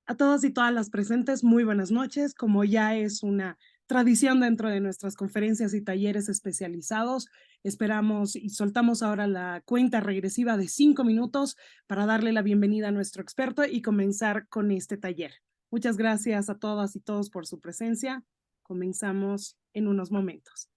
A todos y todas las presentes, muy buenas noches. Como ya es una tradición dentro de nuestras conferencias y talleres especializados, esperamos y soltamos ahora la cuenta regresiva de 5 minutos para darle la bienvenida a nuestro experto y comenzar con este taller. Muchas gracias a todas y todos por su presencia. Comenzamos en unos momentos.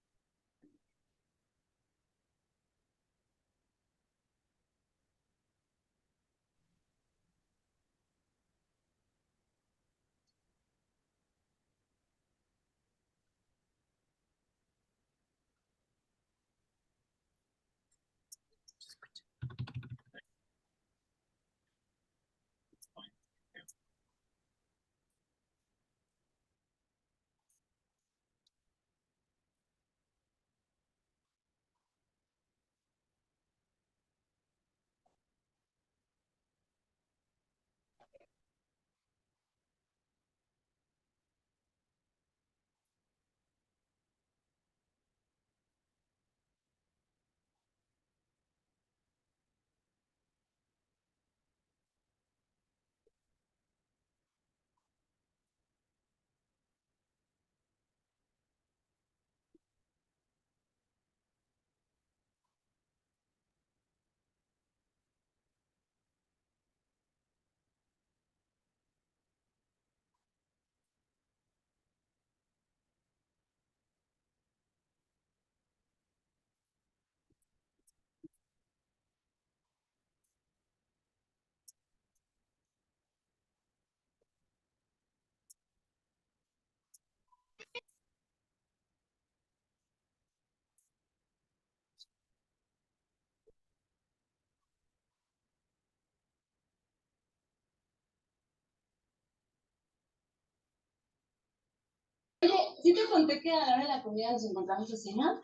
¿Sí te conté que a la hora de la comida nos encontramos así, no?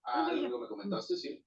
Ah, algo me comentaste, sí.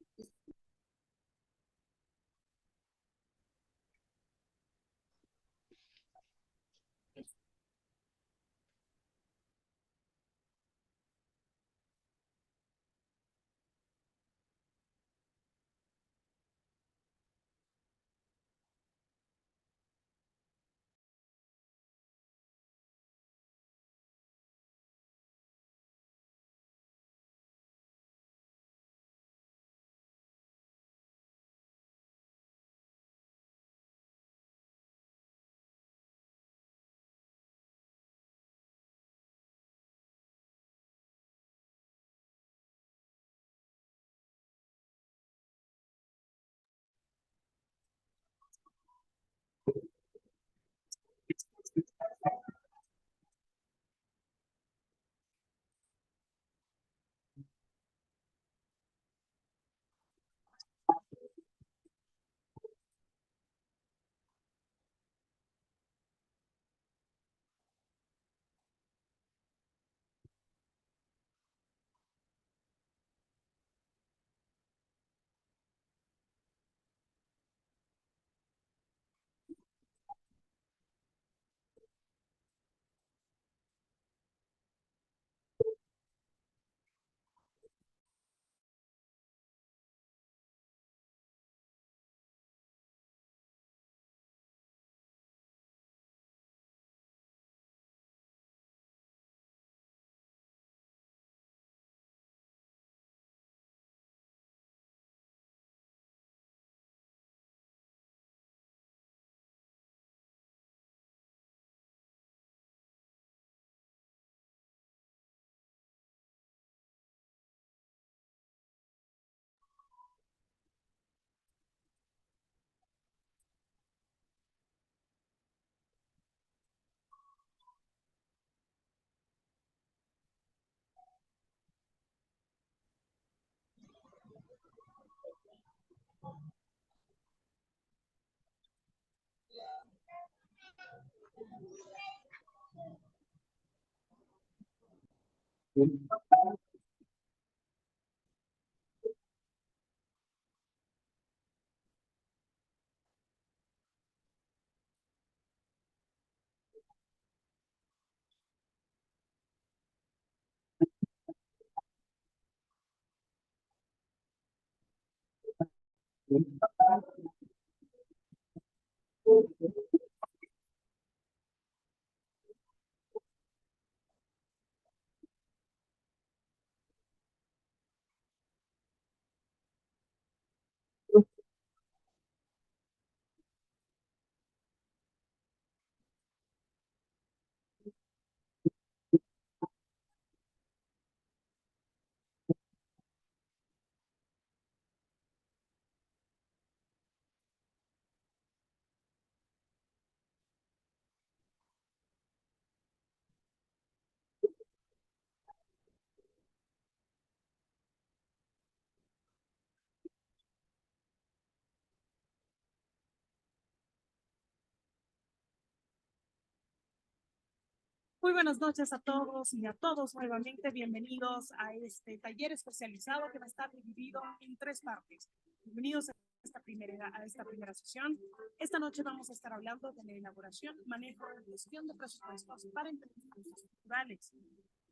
Muy buenas noches a todos y a todos nuevamente. Bienvenidos a este taller especializado que va a estar dividido en tres partes. Bienvenidos a esta primera sesión. Esta noche vamos a estar hablando de la elaboración, manejo y gestión de presupuestos para emprendimientos culturales.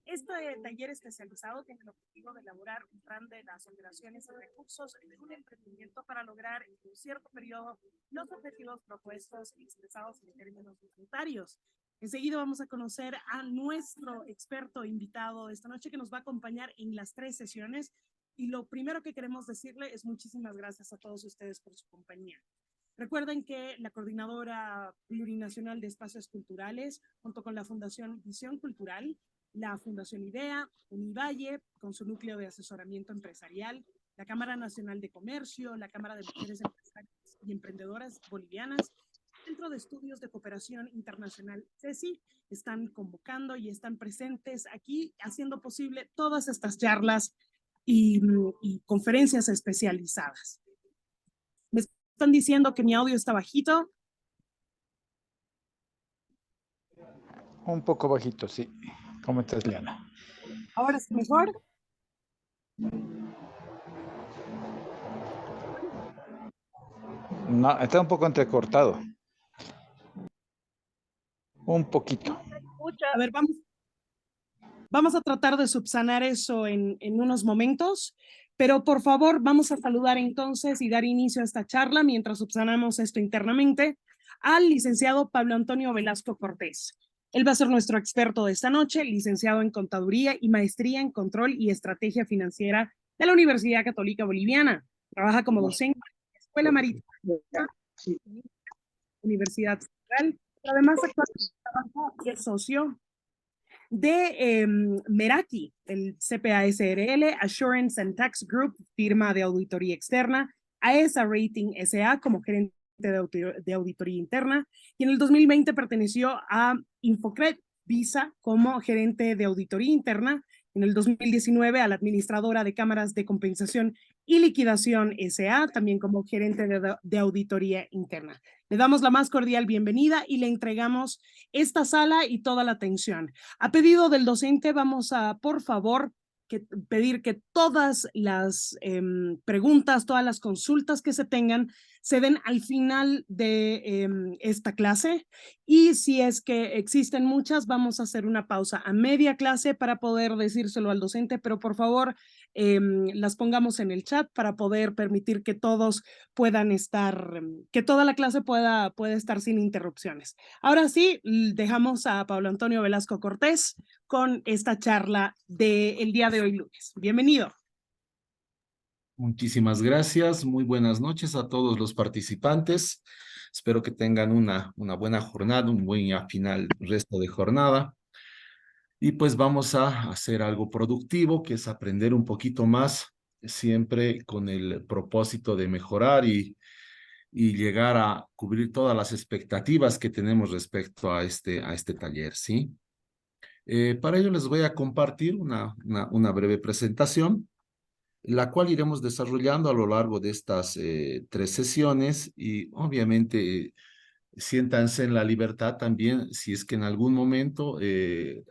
Este taller especializado tiene el objetivo de elaborar un plan de las operaciones y recursos de un emprendimiento para lograr en un cierto periodo los objetivos propuestos y expresados en términos monetarios. Enseguida vamos a conocer a nuestro experto invitado de esta noche que nos va a acompañar en las tres sesiones. Y lo primero que queremos decirle es muchísimas gracias a todos ustedes por su compañía. Recuerden que la Coordinadora Plurinacional de Espacios Culturales, junto con la Fundación Visión Cultural, la Fundación IDEA, Univalle, con su núcleo de asesoramiento empresarial, la Cámara Nacional de Comercio, la Cámara de Mujeres Empresarias y Emprendedoras Bolivianas, Centro de Estudios de Cooperación Internacional, CECI, están convocando y están presentes aquí haciendo posible todas estas charlas y conferencias especializadas. Me están diciendo que mi audio está bajito. Un poco bajito, sí. ¿Cómo estás, Liana? ¿Ahora es mejor? No, está un poco entrecortado. Un poquito. A ver, vamos a tratar de subsanar eso en unos momentos, pero por favor vamos a saludar entonces y dar inicio a esta charla mientras subsanamos esto internamente al licenciado Pablo Antonio Velasco Cortés. Él va a ser nuestro experto de esta noche, licenciado en Contaduría y Maestría en Control y Estrategia Financiera de la Universidad Católica Boliviana. Trabaja como docente en la Escuela Marítima, Universidad Central, pero además actualmente trabaja y es socio de Meraki, el CPA-SRL, Assurance and Tax Group, firma de auditoría externa, AESA Rating SA como gerente de auditoría interna, y en el 2020 perteneció a Infocred Visa como gerente de auditoría interna, en el 2019 a la administradora de cámaras de compensación y liquidación SA, también como gerente de auditoría interna. Le damos la más cordial bienvenida y le entregamos esta sala y toda la atención. A pedido del docente, vamos a, por favor, pedir que todas las preguntas, todas las consultas que se tengan, se den al final de esta clase. Y si es que existen muchas, vamos a hacer una pausa a media clase para poder decírselo al docente, pero por favor, las pongamos en el chat para poder permitir que todos puedan estar, que toda la clase pueda estar sin interrupciones. Ahora sí, dejamos a Pablo Antonio Velasco Cortés con esta charla del día de hoy lunes. Bienvenido. Muchísimas gracias. Muy buenas noches a todos los participantes. Espero que tengan una buena jornada, un buen final resto de jornada. Y pues vamos a hacer algo productivo, que es aprender un poquito más, siempre con el propósito de mejorar y llegar a cubrir todas las expectativas que tenemos respecto a este taller, ¿sí? Para ello les voy a compartir una breve presentación, la cual iremos desarrollando a lo largo de estas 3 sesiones y obviamente siéntanse en la libertad también si es que en algún momento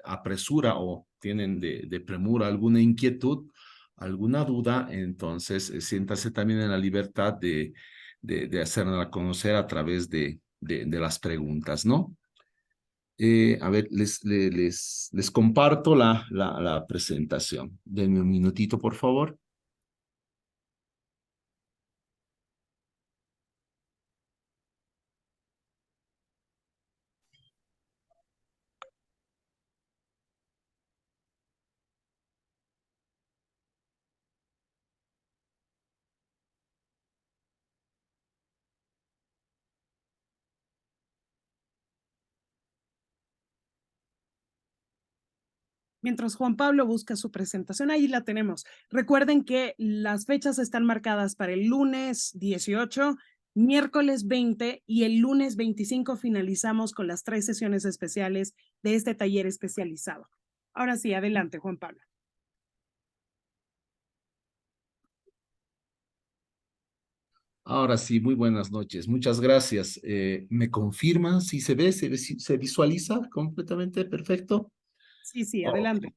apresura o tienen de premura alguna inquietud, alguna duda, entonces siéntanse también en la libertad de hacerla conocer a través de las preguntas, ¿no? A ver, les comparto la presentación. Denme un minutito, por favor. Mientras Juan Pablo busca su presentación, ahí la tenemos. Recuerden que las fechas están marcadas para el lunes 18, miércoles 20 y el lunes 25 finalizamos con las 3 sesiones especiales de este taller especializado. Ahora sí, adelante, Juan Pablo. Ahora sí, muy buenas noches. Muchas gracias. ¿Me confirman si se ve, se visualiza completamente? Perfecto. Sí, sí, Ok, adelante.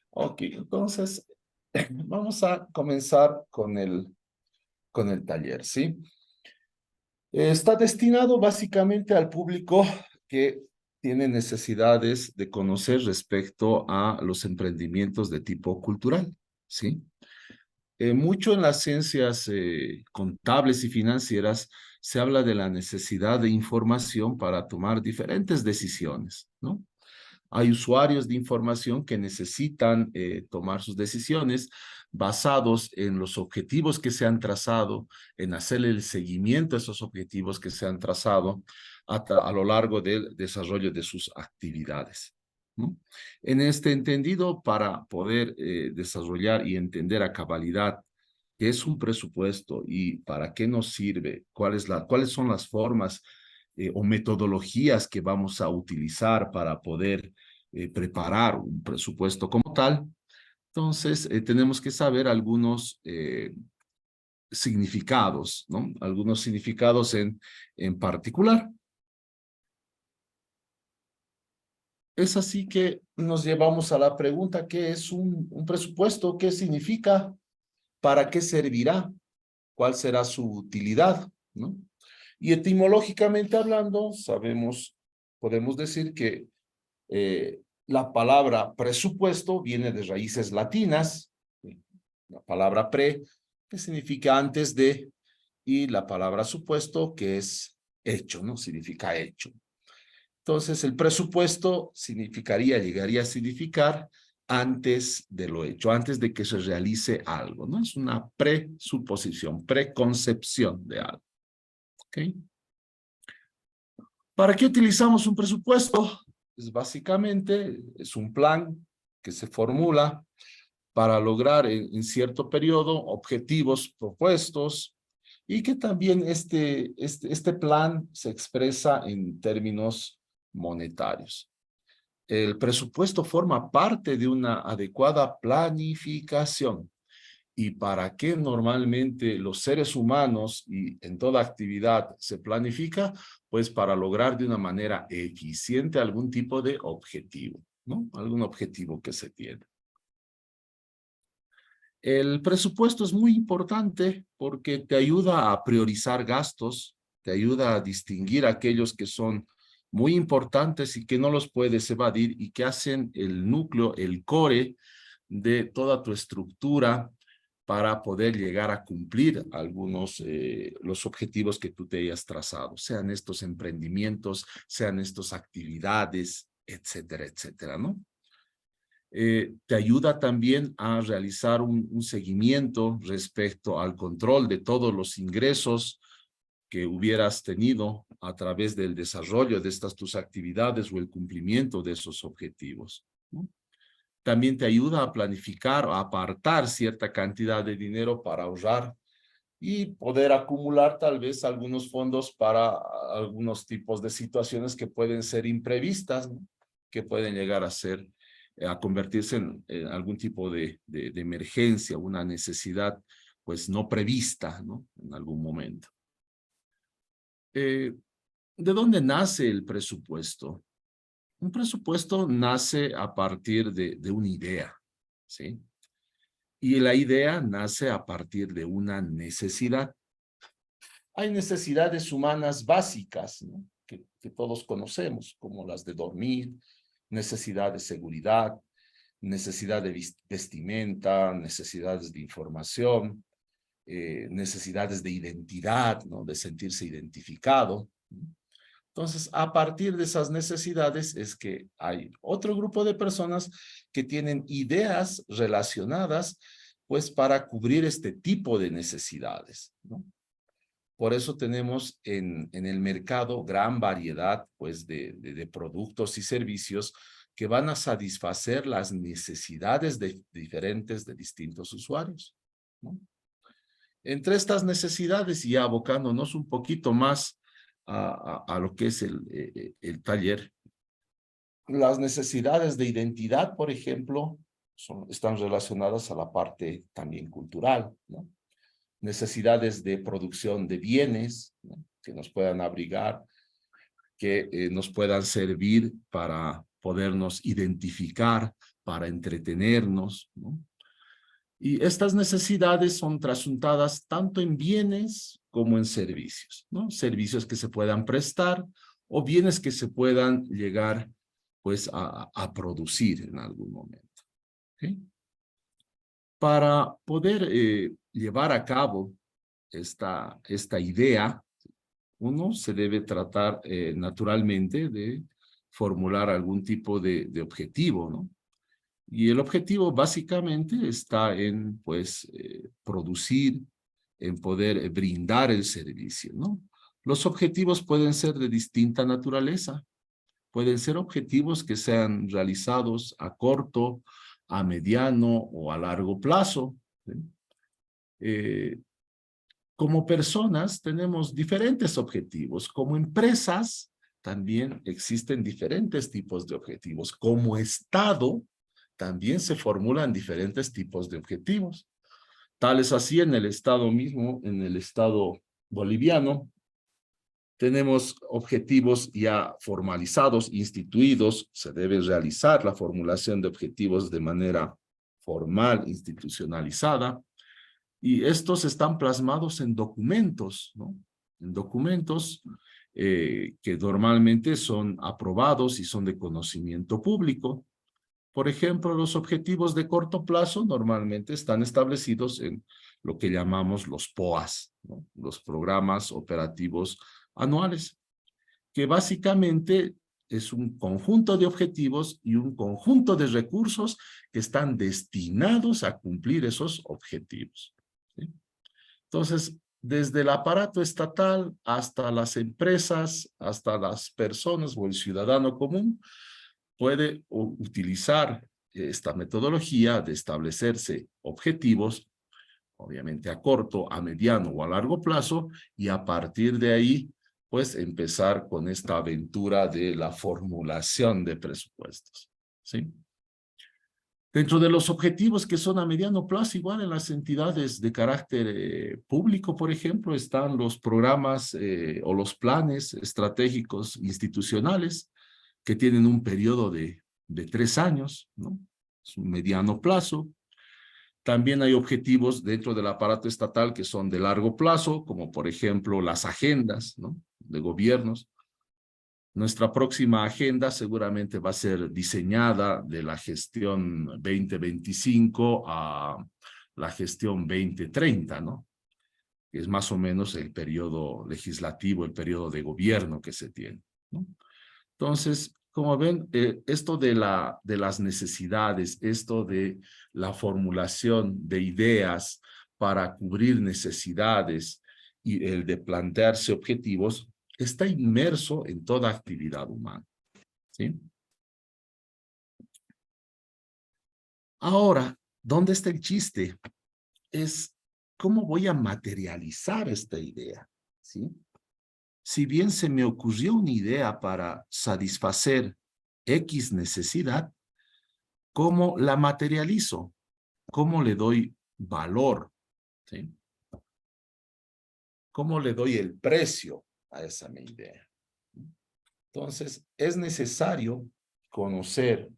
ok. Entonces, vamos a comenzar con el taller, ¿sí? Está destinado básicamente al público que tiene necesidades de conocer respecto a los emprendimientos de tipo cultural, ¿sí? Mucho en las ciencias contables y financieras se habla de la necesidad de información para tomar diferentes decisiones, ¿no? Hay usuarios de información que necesitan tomar sus decisiones basados en los objetivos que se han trazado, en hacerle el seguimiento a esos objetivos que se han trazado a lo largo del desarrollo de sus actividades, ¿no? En este entendido, para poder desarrollar y entender a cabalidad qué es un presupuesto y para qué nos sirve, cuáles son las formas o metodologías que vamos a utilizar para poder preparar un presupuesto como tal. Entonces, tenemos que saber algunos significados, ¿no? Algunos significados en particular. Es así que nos llevamos a la pregunta, ¿qué es un presupuesto? ¿Qué significa? ¿Para qué servirá? ¿Cuál será su utilidad? ¿No? Y etimológicamente hablando, podemos decir que la palabra presupuesto viene de raíces latinas, la palabra pre, que significa antes de, y la palabra supuesto, que es hecho, ¿no? Significa hecho. Entonces, el presupuesto llegaría a significar antes de lo hecho, antes de que se realice algo, ¿no? Es una presuposición, preconcepción de algo, ¿ok? ¿Para qué utilizamos un presupuesto? Pues básicamente es un plan que se formula para lograr en cierto periodo objetivos propuestos y que también este plan se expresa en términos monetarios. El presupuesto forma parte de una adecuada planificación. ¿Y para qué normalmente los seres humanos y en toda actividad se planifica? Pues para lograr de una manera eficiente algún tipo de objetivo, ¿no? Algún objetivo que se tiene. El presupuesto es muy importante porque te ayuda a priorizar gastos, te ayuda a distinguir aquellos que son muy importantes y que no los puedes evadir y que hacen el núcleo, el core de toda tu estructura para poder llegar a cumplir los objetivos que tú te hayas trazado, sean estos emprendimientos, sean estas actividades, etcétera, etcétera, ¿no? Te ayuda también a realizar un seguimiento respecto al control de todos los ingresos que hubieras tenido a través del desarrollo de estas tus actividades o el cumplimiento de esos objetivos, ¿no? También te ayuda a planificar o a apartar cierta cantidad de dinero para ahorrar y poder acumular tal vez algunos fondos para algunos tipos de situaciones que pueden ser imprevistas, ¿no? Que pueden llegar a convertirse en algún tipo de emergencia, una necesidad pues no prevista, ¿no? En algún momento. ¿De dónde nace el presupuesto? Un presupuesto nace a partir de una idea, ¿sí? Y la idea nace a partir de una necesidad. Hay necesidades humanas básicas, ¿no? que todos conocemos, como las de dormir, necesidad de seguridad, necesidad de vestimenta, necesidades de información, necesidades de identidad, ¿no? De sentirse identificado. Entonces, a partir de esas necesidades es que hay otro grupo de personas que tienen ideas relacionadas, pues, para cubrir este tipo de necesidades, ¿no? Por eso tenemos en el mercado gran variedad, pues, de productos y servicios que van a satisfacer las necesidades diferentes de distintos usuarios, ¿no? Entre estas necesidades, y abocándonos un poquito más a lo que es el taller, las necesidades de identidad, por ejemplo, están relacionadas a la parte también cultural, ¿no? necesidades de producción de bienes, ¿no?, que nos puedan abrigar, que nos puedan servir para podernos identificar, para entretenernos, ¿no? Y estas necesidades son trasuntadas tanto en bienes como en servicios, ¿no? Servicios que se puedan prestar o bienes que se puedan llegar pues a producir en algún momento. ¿Okay? Para poder llevar a cabo esta idea, uno se debe tratar naturalmente de formular algún tipo de objetivo, ¿no? Y el objetivo básicamente está en, pues, producir, en poder brindar el servicio, ¿no? Los objetivos pueden ser de distinta naturaleza. Pueden ser objetivos que sean realizados a corto, a mediano o a largo plazo, ¿sí? Como personas tenemos diferentes objetivos. Como empresas también existen diferentes tipos de objetivos. Como Estado también se formulan diferentes tipos de objetivos. Tal es así en el Estado mismo, en el Estado boliviano, tenemos objetivos ya formalizados, instituidos. Se debe realizar la formulación de objetivos de manera formal, institucionalizada. Y estos están plasmados en documentos, ¿no? En documentos que normalmente son aprobados y son de conocimiento público. Por ejemplo, los objetivos de corto plazo normalmente están establecidos en lo que llamamos los POAs, ¿no? Los programas operativos anuales, que básicamente es un conjunto de objetivos y un conjunto de recursos que están destinados a cumplir esos objetivos, ¿sí? Entonces, desde el aparato estatal hasta las empresas, hasta las personas o el ciudadano común, puede utilizar esta metodología de establecerse objetivos, obviamente a corto, a mediano o a largo plazo, y a partir de ahí, pues empezar con esta aventura de la formulación de presupuestos, ¿sí? Dentro de los objetivos que son a mediano plazo, igual en las entidades de carácter público, por ejemplo, están los programas o los planes estratégicos institucionales que tienen un periodo de 3 años, ¿no? Es un mediano plazo. También hay objetivos dentro del aparato estatal que son de largo plazo, como por ejemplo las agendas, ¿no?, de gobiernos. Nuestra próxima agenda seguramente va a ser diseñada de la gestión 2025 a la gestión 2030, ¿no? Que es más o menos el periodo legislativo, el periodo de gobierno que se tiene, ¿no? Entonces, como ven, esto de las necesidades, esto de la formulación de ideas para cubrir necesidades y el de plantearse objetivos, está inmerso en toda actividad humana, ¿sí? Ahora, ¿dónde está el chiste? Es cómo voy a materializar esta idea, ¿sí? Si bien se me ocurrió una idea para satisfacer X necesidad, ¿cómo la materializo? ¿Cómo le doy valor? ¿Sí? ¿Cómo le doy el precio a esa mi idea? Entonces, es necesario conocer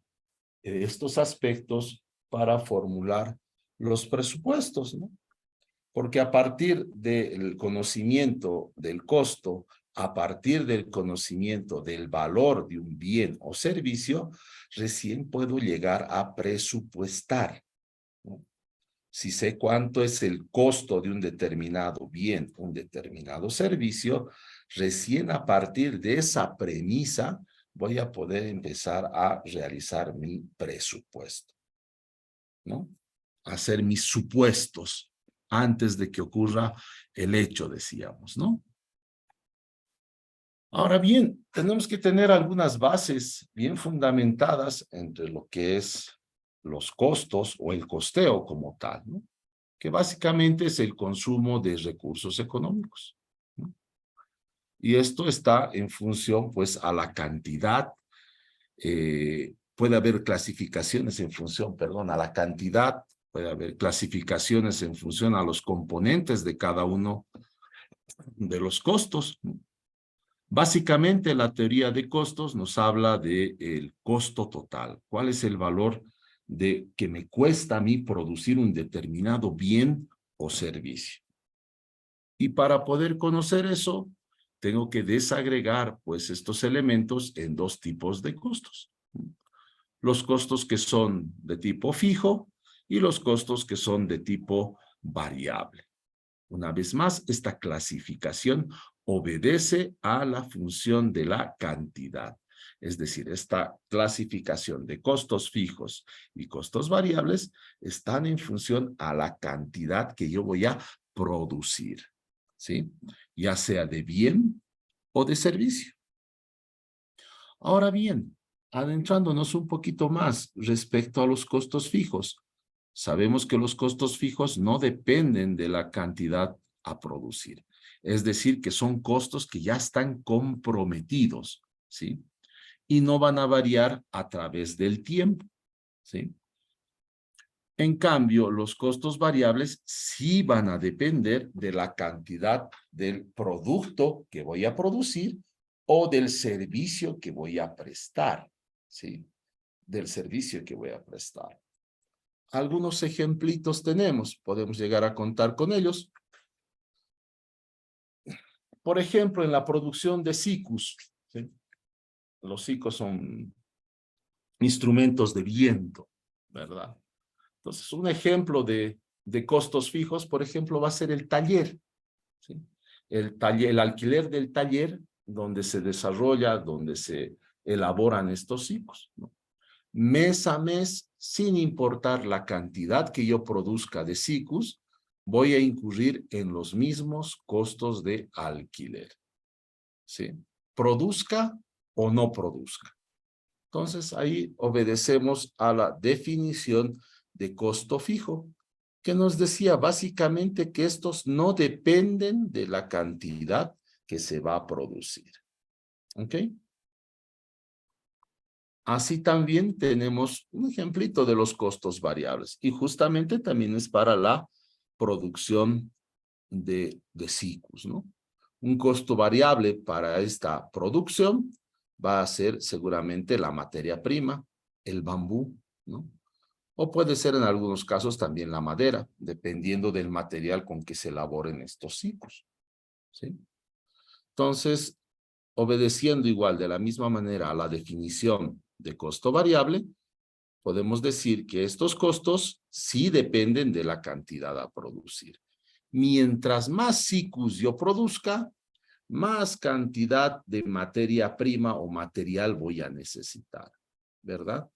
estos aspectos para formular los presupuestos, ¿no? Porque a partir del conocimiento del costo, a partir del conocimiento del valor de un bien o servicio, recién puedo llegar a presupuestar, ¿no? Si sé cuánto es el costo de un determinado bien, un determinado servicio, recién a partir de esa premisa voy a poder empezar a realizar mi presupuesto, ¿no? Hacer mis supuestos antes de que ocurra el hecho, decíamos, ¿no? Ahora bien, tenemos que tener algunas bases bien fundamentadas entre lo que es los costos o el costeo como tal, ¿no? Que básicamente es el consumo de recursos económicos, ¿no? Y esto está en función, pues, a la cantidad, puede haber clasificaciones en función, perdón, a la cantidad puede haber clasificaciones en función a los componentes de cada uno de los costos. Básicamente, la teoría de costos nos habla del costo total. ¿Cuál es el valor de que me cuesta a mí producir un determinado bien o servicio? Y para poder conocer eso, tengo que desagregar, pues, estos elementos en dos tipos de costos. Los costos que son de tipo fijo y los costos que son de tipo variable. Una vez más, esta clasificación obedece a la función de la cantidad. Es decir, esta clasificación de costos fijos y costos variables están en función a la cantidad que yo voy a producir, ¿sí? Ya sea de bien o de servicio. Ahora bien, adentrándonos un poquito más respecto a los costos fijos, sabemos que los costos fijos no dependen de la cantidad a producir. Es decir, que son costos que ya están comprometidos, ¿sí? Y no van a variar a través del tiempo, ¿sí? En cambio, los costos variables sí van a depender de la cantidad del producto que voy a producir o del servicio que voy a prestar, ¿sí? Del servicio que voy a prestar. Algunos ejemplitos tenemos, podemos llegar a contar con ellos. Por ejemplo, en la producción de SICUS, ¿sí? Los SICUS son instrumentos de viento, ¿verdad? Entonces, un ejemplo de costos fijos, por ejemplo, va a ser el taller, ¿sí? El alquiler del taller donde se desarrolla, donde se elaboran estos SICUS, ¿no? Mes a mes, sin importar la cantidad que yo produzca de SICUS, voy a incurrir en los mismos costos de alquiler, ¿sí? Produzca o no produzca. Entonces, ahí obedecemos a la definición de costo fijo, que nos decía básicamente que estos no dependen de la cantidad que se va a producir. ¿Ok? Así también tenemos un ejemplito de los costos variables y justamente también es para la producción de SICUS, ¿no? Un costo variable para esta producción va a ser seguramente la materia prima, el bambú, ¿no? O puede ser en algunos casos también la madera, dependiendo del material con que se elaboren estos SICUS, ¿sí? Entonces, obedeciendo igual de la misma manera a la definición de costo variable, podemos decir que estos costos sí dependen de la cantidad a producir. Mientras más SICUS yo produzca, más cantidad de materia prima o material voy a necesitar, ¿verdad?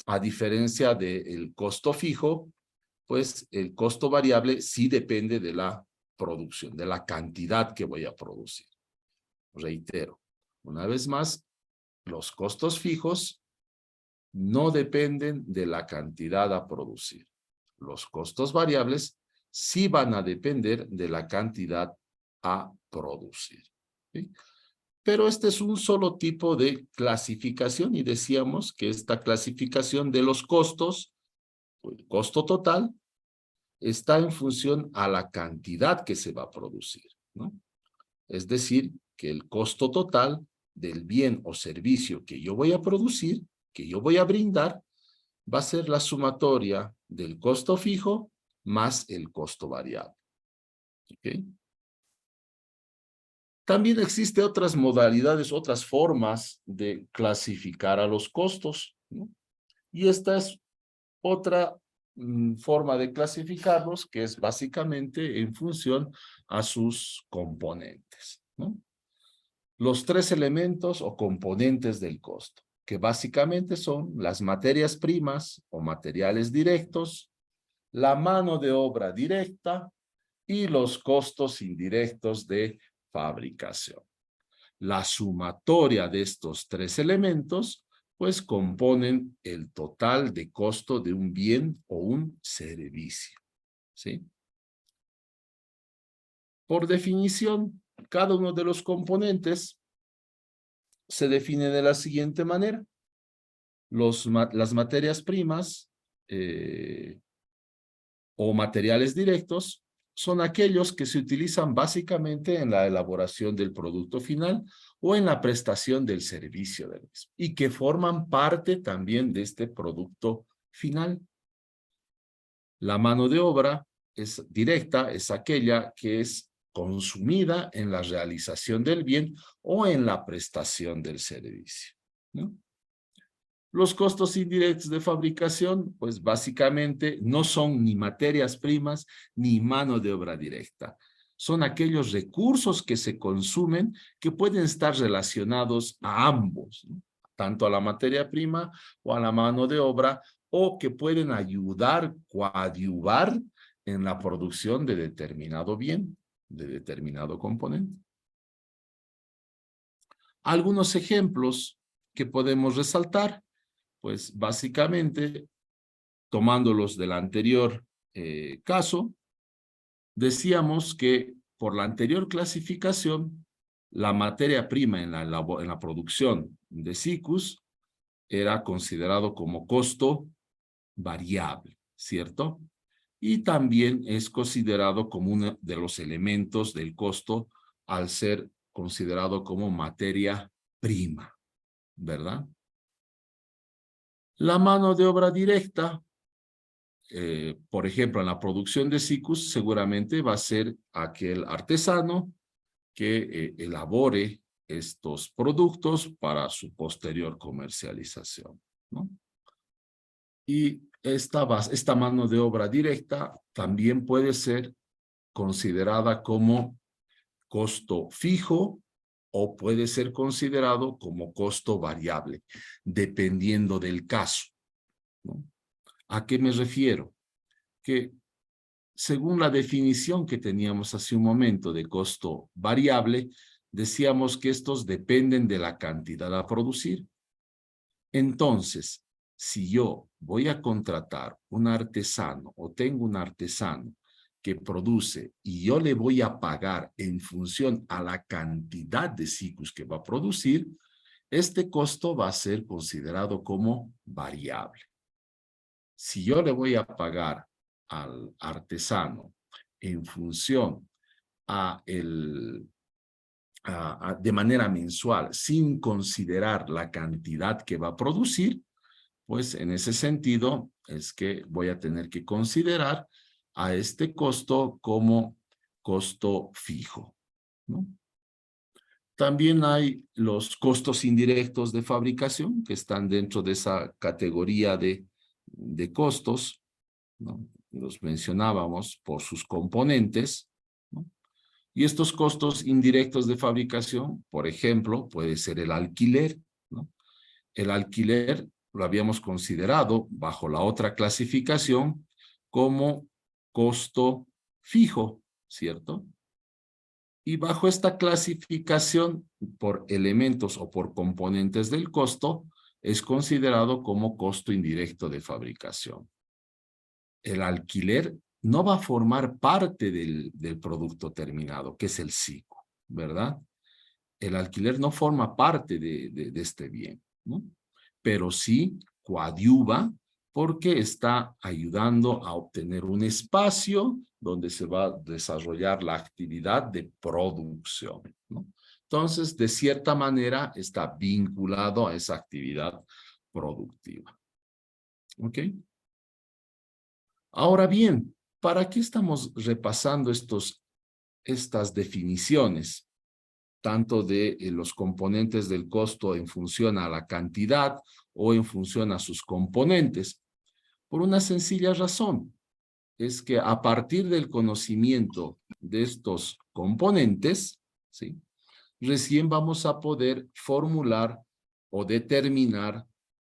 A diferencia del costo fijo, pues el costo variable sí depende de la producción, de la cantidad que voy a producir. Reitero, una vez más, los costos fijos no dependen de la cantidad a producir. Los costos variables sí van a depender de la cantidad a producir, ¿sí? Pero este es un solo tipo de clasificación y decíamos que esta clasificación de los costos, el costo total, está en función a la cantidad que se va a producir, ¿no? Es decir, que el costo total del bien o servicio que yo voy a producir, que yo voy a brindar, va a ser la sumatoria del costo fijo más el costo variable. ¿Ok? También existen otras modalidades, otras formas de clasificar a los costos, ¿no? Y esta es otra forma de clasificarlos, que es básicamente en función a sus componentes, ¿no? Los tres elementos o componentes del costo, que básicamente son las materias primas o materiales directos, la mano de obra directa y los costos indirectos de fabricación. La sumatoria de estos tres elementos, pues componen el total de costo de un bien o un servicio, ¿sí? Por definición, cada uno de los componentes se define de la siguiente manera. Las materias primas o materiales directos son aquellos que se utilizan básicamente en la elaboración del producto final o en la prestación del servicio del mismo y que forman parte también de este producto final. La mano de obra es directa, es aquella que es consumida en la realización del bien o en la prestación del servicio, ¿no? Los costos indirectos de fabricación, pues básicamente no son ni materias primas ni mano de obra directa. Son aquellos recursos que se consumen que pueden estar relacionados a ambos, ¿no? Tanto a la materia prima o a la mano de obra, o que pueden ayudar, coadyuvar en la producción de determinado bien, de determinado componente. Algunos ejemplos que podemos resaltar, pues básicamente, tomándolos del anterior caso, decíamos que por la anterior clasificación, la materia prima en la producción de SICUS era considerado como costo variable, ¿cierto? Y también es considerado como uno de los elementos del costo al ser considerado como materia prima, ¿verdad? La mano de obra directa, por ejemplo, en la producción de SICUS, seguramente va a ser aquel artesano que elabore estos productos para su posterior comercialización, ¿no? Y esta mano de obra directa también puede ser considerada como costo fijo o puede ser considerado como costo variable, dependiendo del caso, ¿no? ¿A qué me refiero? Que según la definición que teníamos hace un momento de costo variable, decíamos que estos dependen de la cantidad a producir. Entonces, si yo voy a contratar un artesano o tengo un artesano que produce y yo le voy a pagar en función a la cantidad de SICUS que va a producir, este costo va a ser considerado como variable. Si yo le voy a pagar al artesano en función de manera mensual, sin considerar la cantidad que va a producir, pues en ese sentido es que voy a tener que considerar a este costo como costo fijo, ¿no? También hay los costos indirectos de fabricación que están dentro de esa categoría de costos, ¿no? Los mencionábamos por sus componentes, ¿no? Y estos costos indirectos de fabricación, por ejemplo, puede ser el alquiler, ¿no? El alquiler lo habíamos considerado bajo la otra clasificación como costo fijo, ¿cierto? Y bajo esta clasificación por elementos o por componentes del costo, es considerado como costo indirecto de fabricación. El alquiler no va a formar parte del producto terminado, que es el SICU, ¿verdad? El alquiler no forma parte de este bien, ¿no? Pero sí coadyuva porque está ayudando a obtener un espacio donde se va a desarrollar la actividad de producción, ¿no? Entonces, de cierta manera, está vinculado a esa actividad productiva. ¿Ok? Ahora bien, ¿para qué estamos repasando estas definiciones? Tanto de los componentes del costo en función a la cantidad o en función a sus componentes. Por una sencilla razón, es que a partir del conocimiento de estos componentes, ¿sí?, recién vamos a poder formular o determinar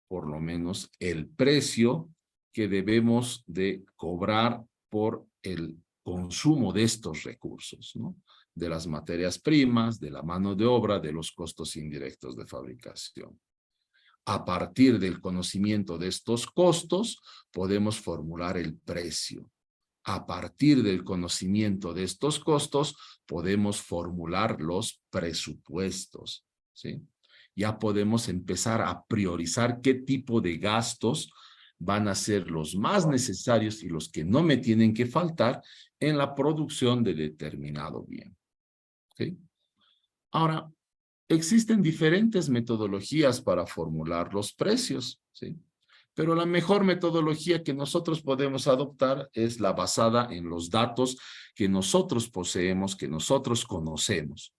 por lo menos el precio que debemos de cobrar por el consumo de estos recursos, ¿no? De las materias primas, de la mano de obra, de los costos indirectos de fabricación. A partir del conocimiento de estos costos, podemos formular el precio. A partir del conocimiento de estos costos, podemos formular los presupuestos, ¿sí? Ya podemos empezar a priorizar qué tipo de gastos van a ser los más necesarios y los que no me tienen que faltar en la producción de determinado bien. ¿Okay? Ahora, existen diferentes metodologías para formular los precios, ¿sí? Pero la mejor metodología que nosotros podemos adoptar es la basada en los datos que nosotros poseemos, que nosotros conocemos,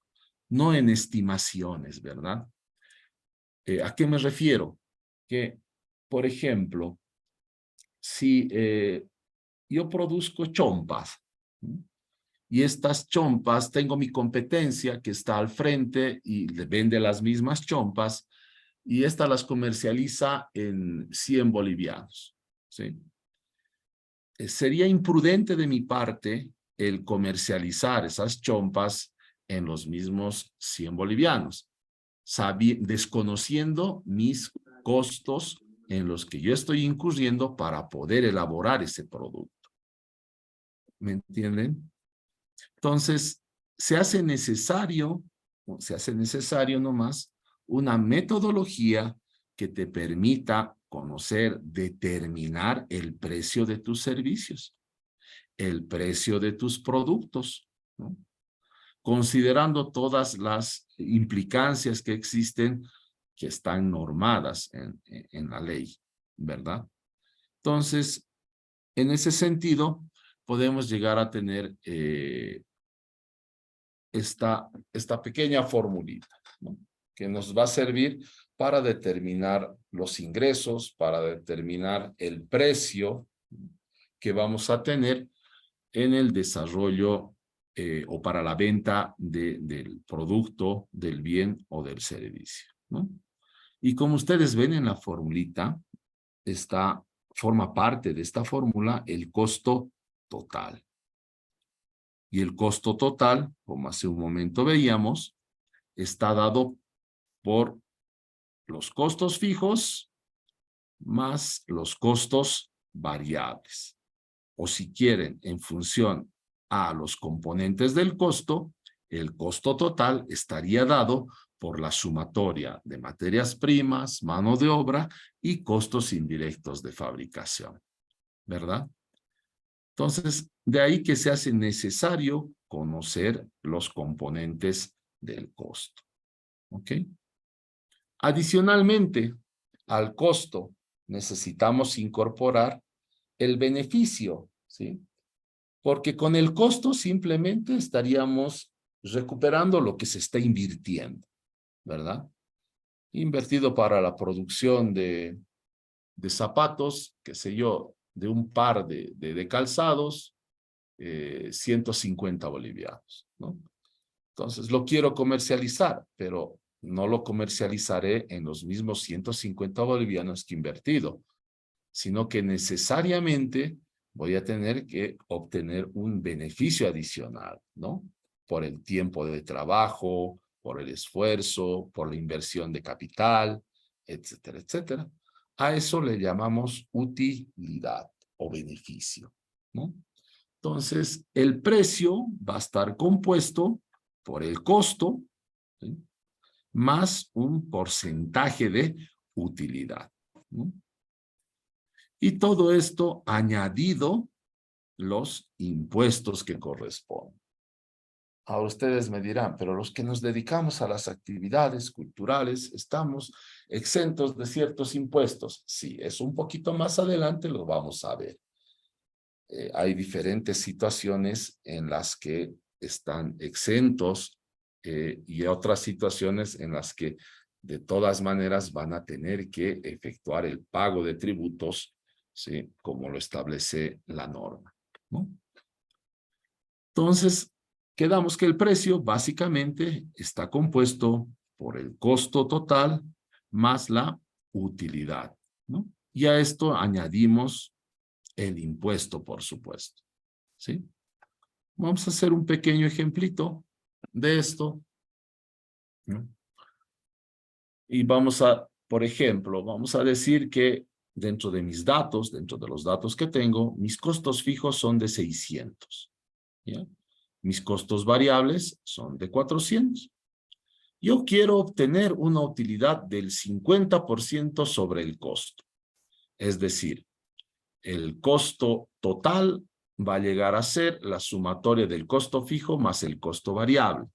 no en estimaciones, ¿verdad? ¿A qué me refiero? Que, por ejemplo, si yo produzco chompas, ¿sí? Y estas chompas, tengo mi competencia que está al frente y le vende las mismas chompas, y esta las comercializa en 100 bolivianos, ¿sí? Sería imprudente de mi parte el comercializar esas chompas en los mismos 100 bolivianos, desconociendo mis costos en los que yo estoy incurriendo para poder elaborar ese producto. ¿Me entienden? Entonces, se hace necesario nomás una metodología que te permita conocer, determinar el precio de tus servicios, el precio de tus productos, ¿no? Considerando todas las implicancias que existen, que están normadas en la ley, ¿verdad? Entonces, en ese sentido, podemos llegar a tener esta pequeña formulita, ¿no? Que nos va a servir para determinar los ingresos, para determinar el precio que vamos a tener en el desarrollo o para la venta del producto, del bien o del servicio, ¿no? Y como ustedes ven en la formulita, forma parte de esta fórmula el costo total. Y el costo total, como hace un momento veíamos, está dado por los costos fijos más los costos variables. O si quieren, en función a los componentes del costo, el costo total estaría dado por la sumatoria de materias primas, mano de obra y costos indirectos de fabricación, ¿verdad? Entonces, de ahí que se hace necesario conocer los componentes del costo. ¿Ok? Adicionalmente, al costo necesitamos incorporar el beneficio, ¿sí? Porque con el costo simplemente estaríamos recuperando lo que se está invirtiendo, ¿verdad? Invertido para la producción de zapatos, qué sé yo, de un par de calzados, 150 bolivianos, ¿no? Entonces, lo quiero comercializar, pero no lo comercializaré en los mismos 150 bolivianos que he invertido, sino que necesariamente voy a tener que obtener un beneficio adicional, ¿no? Por el tiempo de trabajo, por el esfuerzo, por la inversión de capital, etcétera, etcétera. A eso le llamamos utilidad o beneficio, ¿no? Entonces, el precio va a estar compuesto por el costo, ¿sí? Más un porcentaje de utilidad, ¿no? Y todo esto añadido los impuestos que corresponden. Ahora ustedes me dirán, pero los que nos dedicamos a las actividades culturales estamos exentos de ciertos impuestos. Sí, es un poquito más adelante, lo vamos a ver. Hay diferentes situaciones en las que están exentos y otras situaciones en las que de todas maneras van a tener que efectuar el pago de tributos, ¿sí? Como lo establece la norma, ¿no? Entonces, quedamos que el precio básicamente está compuesto por el costo total más la utilidad, ¿no? Y a esto añadimos el impuesto, por supuesto, ¿sí? Vamos a hacer un pequeño ejemplito de esto, ¿no? Y vamos a, por ejemplo, vamos a decir que dentro de mis datos, dentro de los datos que tengo, mis costos fijos son de 600, ¿ya? Mis costos variables son de 400. Yo quiero obtener una utilidad del 50% sobre el costo. Es decir, el costo total va a llegar a ser la sumatoria del costo fijo más el costo variable,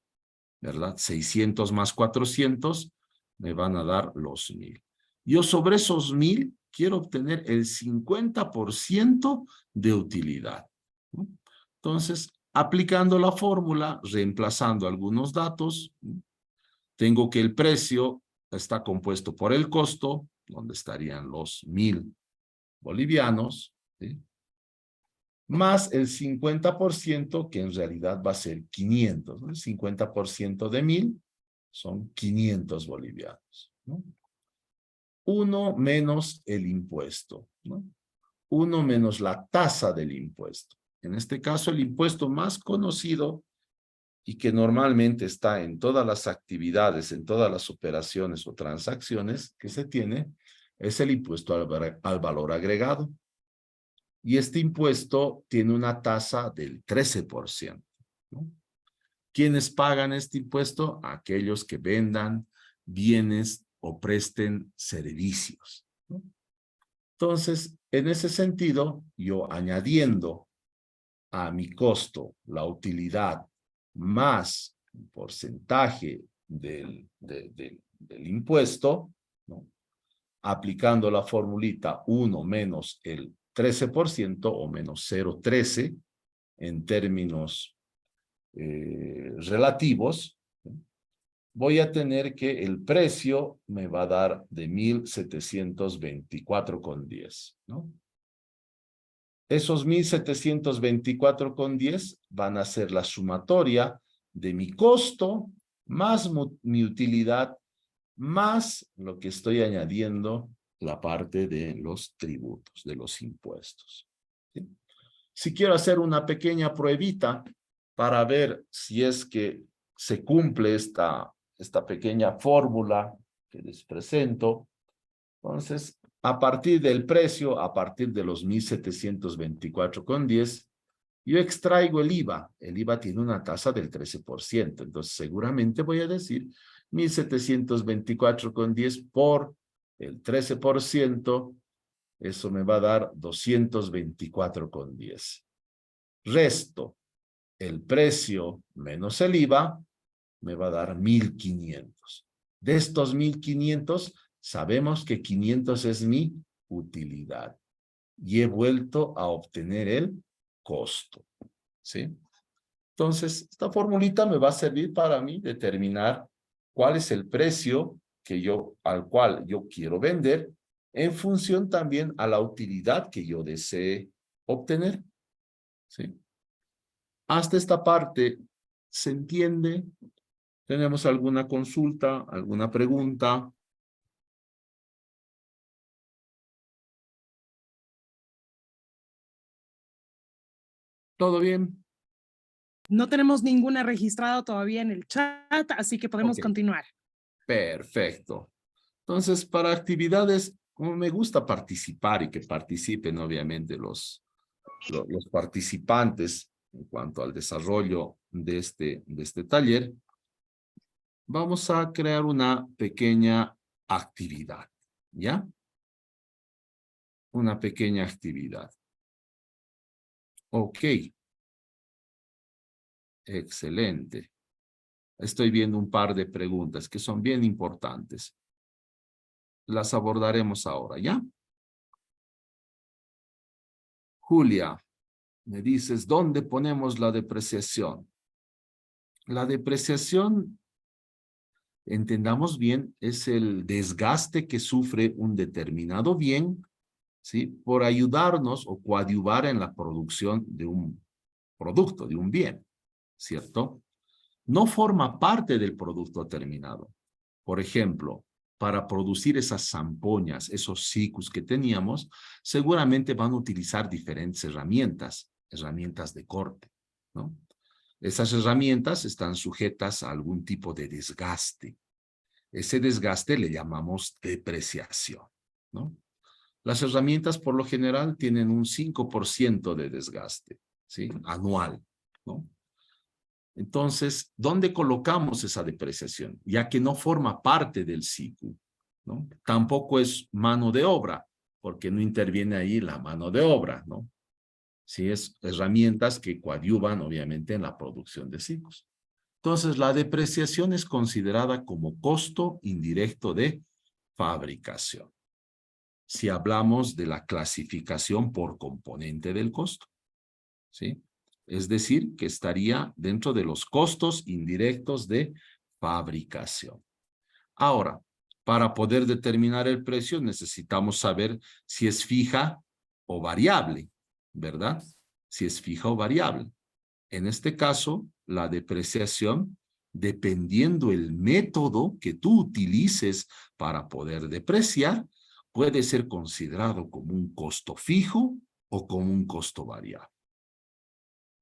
¿verdad? 600 más 400 me van a dar los 1000. Yo sobre esos 1000 quiero obtener el 50% de utilidad, ¿no? Entonces, aplicando la fórmula, reemplazando algunos datos, ¿no? Tengo que el precio está compuesto por el costo, donde estarían los 1000 bolivianos, ¿sí? Más el 50%, que en realidad va a ser 500, ¿no? El 50% de 1000 son 500 bolivianos, ¿no? 1 menos el impuesto, ¿no? 1 menos la tasa del impuesto. En este caso, el impuesto más conocido y que normalmente está en todas las actividades, en todas las operaciones o transacciones que se tiene, es el impuesto al valor agregado. Y este impuesto tiene una tasa del 13%, ¿no? ¿Quiénes pagan este impuesto? Aquellos que vendan bienes o presten servicios, ¿no? Entonces, en ese sentido, yo añadiendo a mi costo la utilidad más un porcentaje del impuesto, ¿no? Aplicando la formulita 1 menos el 13% o menos 0,13 en términos relativos, ¿no? Voy a tener que el precio me va a dar de 1.724,10, ¿no? Esos 1.724,10 van a ser la sumatoria de mi costo más mi utilidad más lo que estoy añadiendo la parte de los tributos, de los impuestos, ¿sí? Si quiero hacer una pequeña pruebita para ver si es que se cumple esta pequeña fórmula que les presento, entonces, a partir del precio, a partir de los 1.724,10, yo extraigo el IVA. El IVA tiene una tasa del 13%. Entonces, seguramente voy a decir 1.724,10 por el 13%. Eso me va a dar 224,10. Resto, el precio menos el IVA me va a dar 1.500. De estos 1.500, sabemos que 500 es mi utilidad. Y he vuelto a obtener el costo, ¿sí? Entonces, esta formulita me va a servir para mí determinar cuál es el precio al cual yo quiero vender en función también a la utilidad que yo desee obtener, ¿sí? Hasta esta parte, ¿se entiende? ¿Tenemos alguna consulta, alguna pregunta? ¿Todo bien? No tenemos ninguna registrada todavía en el chat, así que podemos Ok. continuar. Perfecto. Entonces, para actividades, como me gusta participar y que participen obviamente los participantes en cuanto al desarrollo de este taller, vamos a crear una pequeña actividad, ¿ya? Una pequeña actividad. Ok. Excelente. Estoy viendo un par de preguntas que son bien importantes. Las abordaremos ahora, ¿ya? Julia, me dices, ¿dónde ponemos la depreciación? La depreciación, entendamos bien, es el desgaste que sufre un determinado bien, ¿sí? Por ayudarnos o coadyuvar en la producción de un producto, de un bien, ¿cierto? No forma parte del producto terminado. Por ejemplo, para producir esas zampoñas, esos sicus que teníamos, seguramente van a utilizar diferentes herramientas de corte, ¿no? Esas herramientas están sujetas a algún tipo de desgaste. Ese desgaste le llamamos depreciación, ¿no? Las herramientas por lo general tienen un 5% de desgaste, ¿sí? Anual, ¿no? Entonces, ¿dónde colocamos esa depreciación? Ya que no forma parte del ciclo, ¿no? Tampoco es mano de obra. porque no interviene ahí la mano de obra, ¿no? Sí, es herramientas que coadyuvan, obviamente, en la producción de ciclos. Entonces, la depreciación es considerada como costo indirecto de fabricación. Si hablamos de la clasificación por componente del costo, ¿sí? Es decir, que estaría dentro de los costos indirectos de fabricación. Ahora, para poder determinar el precio necesitamos saber si es fija o variable, ¿verdad? Si es fija o variable. En este caso, la depreciación, dependiendo el método que tú utilices para poder depreciar, puede ser considerado como un costo fijo o como un costo variable.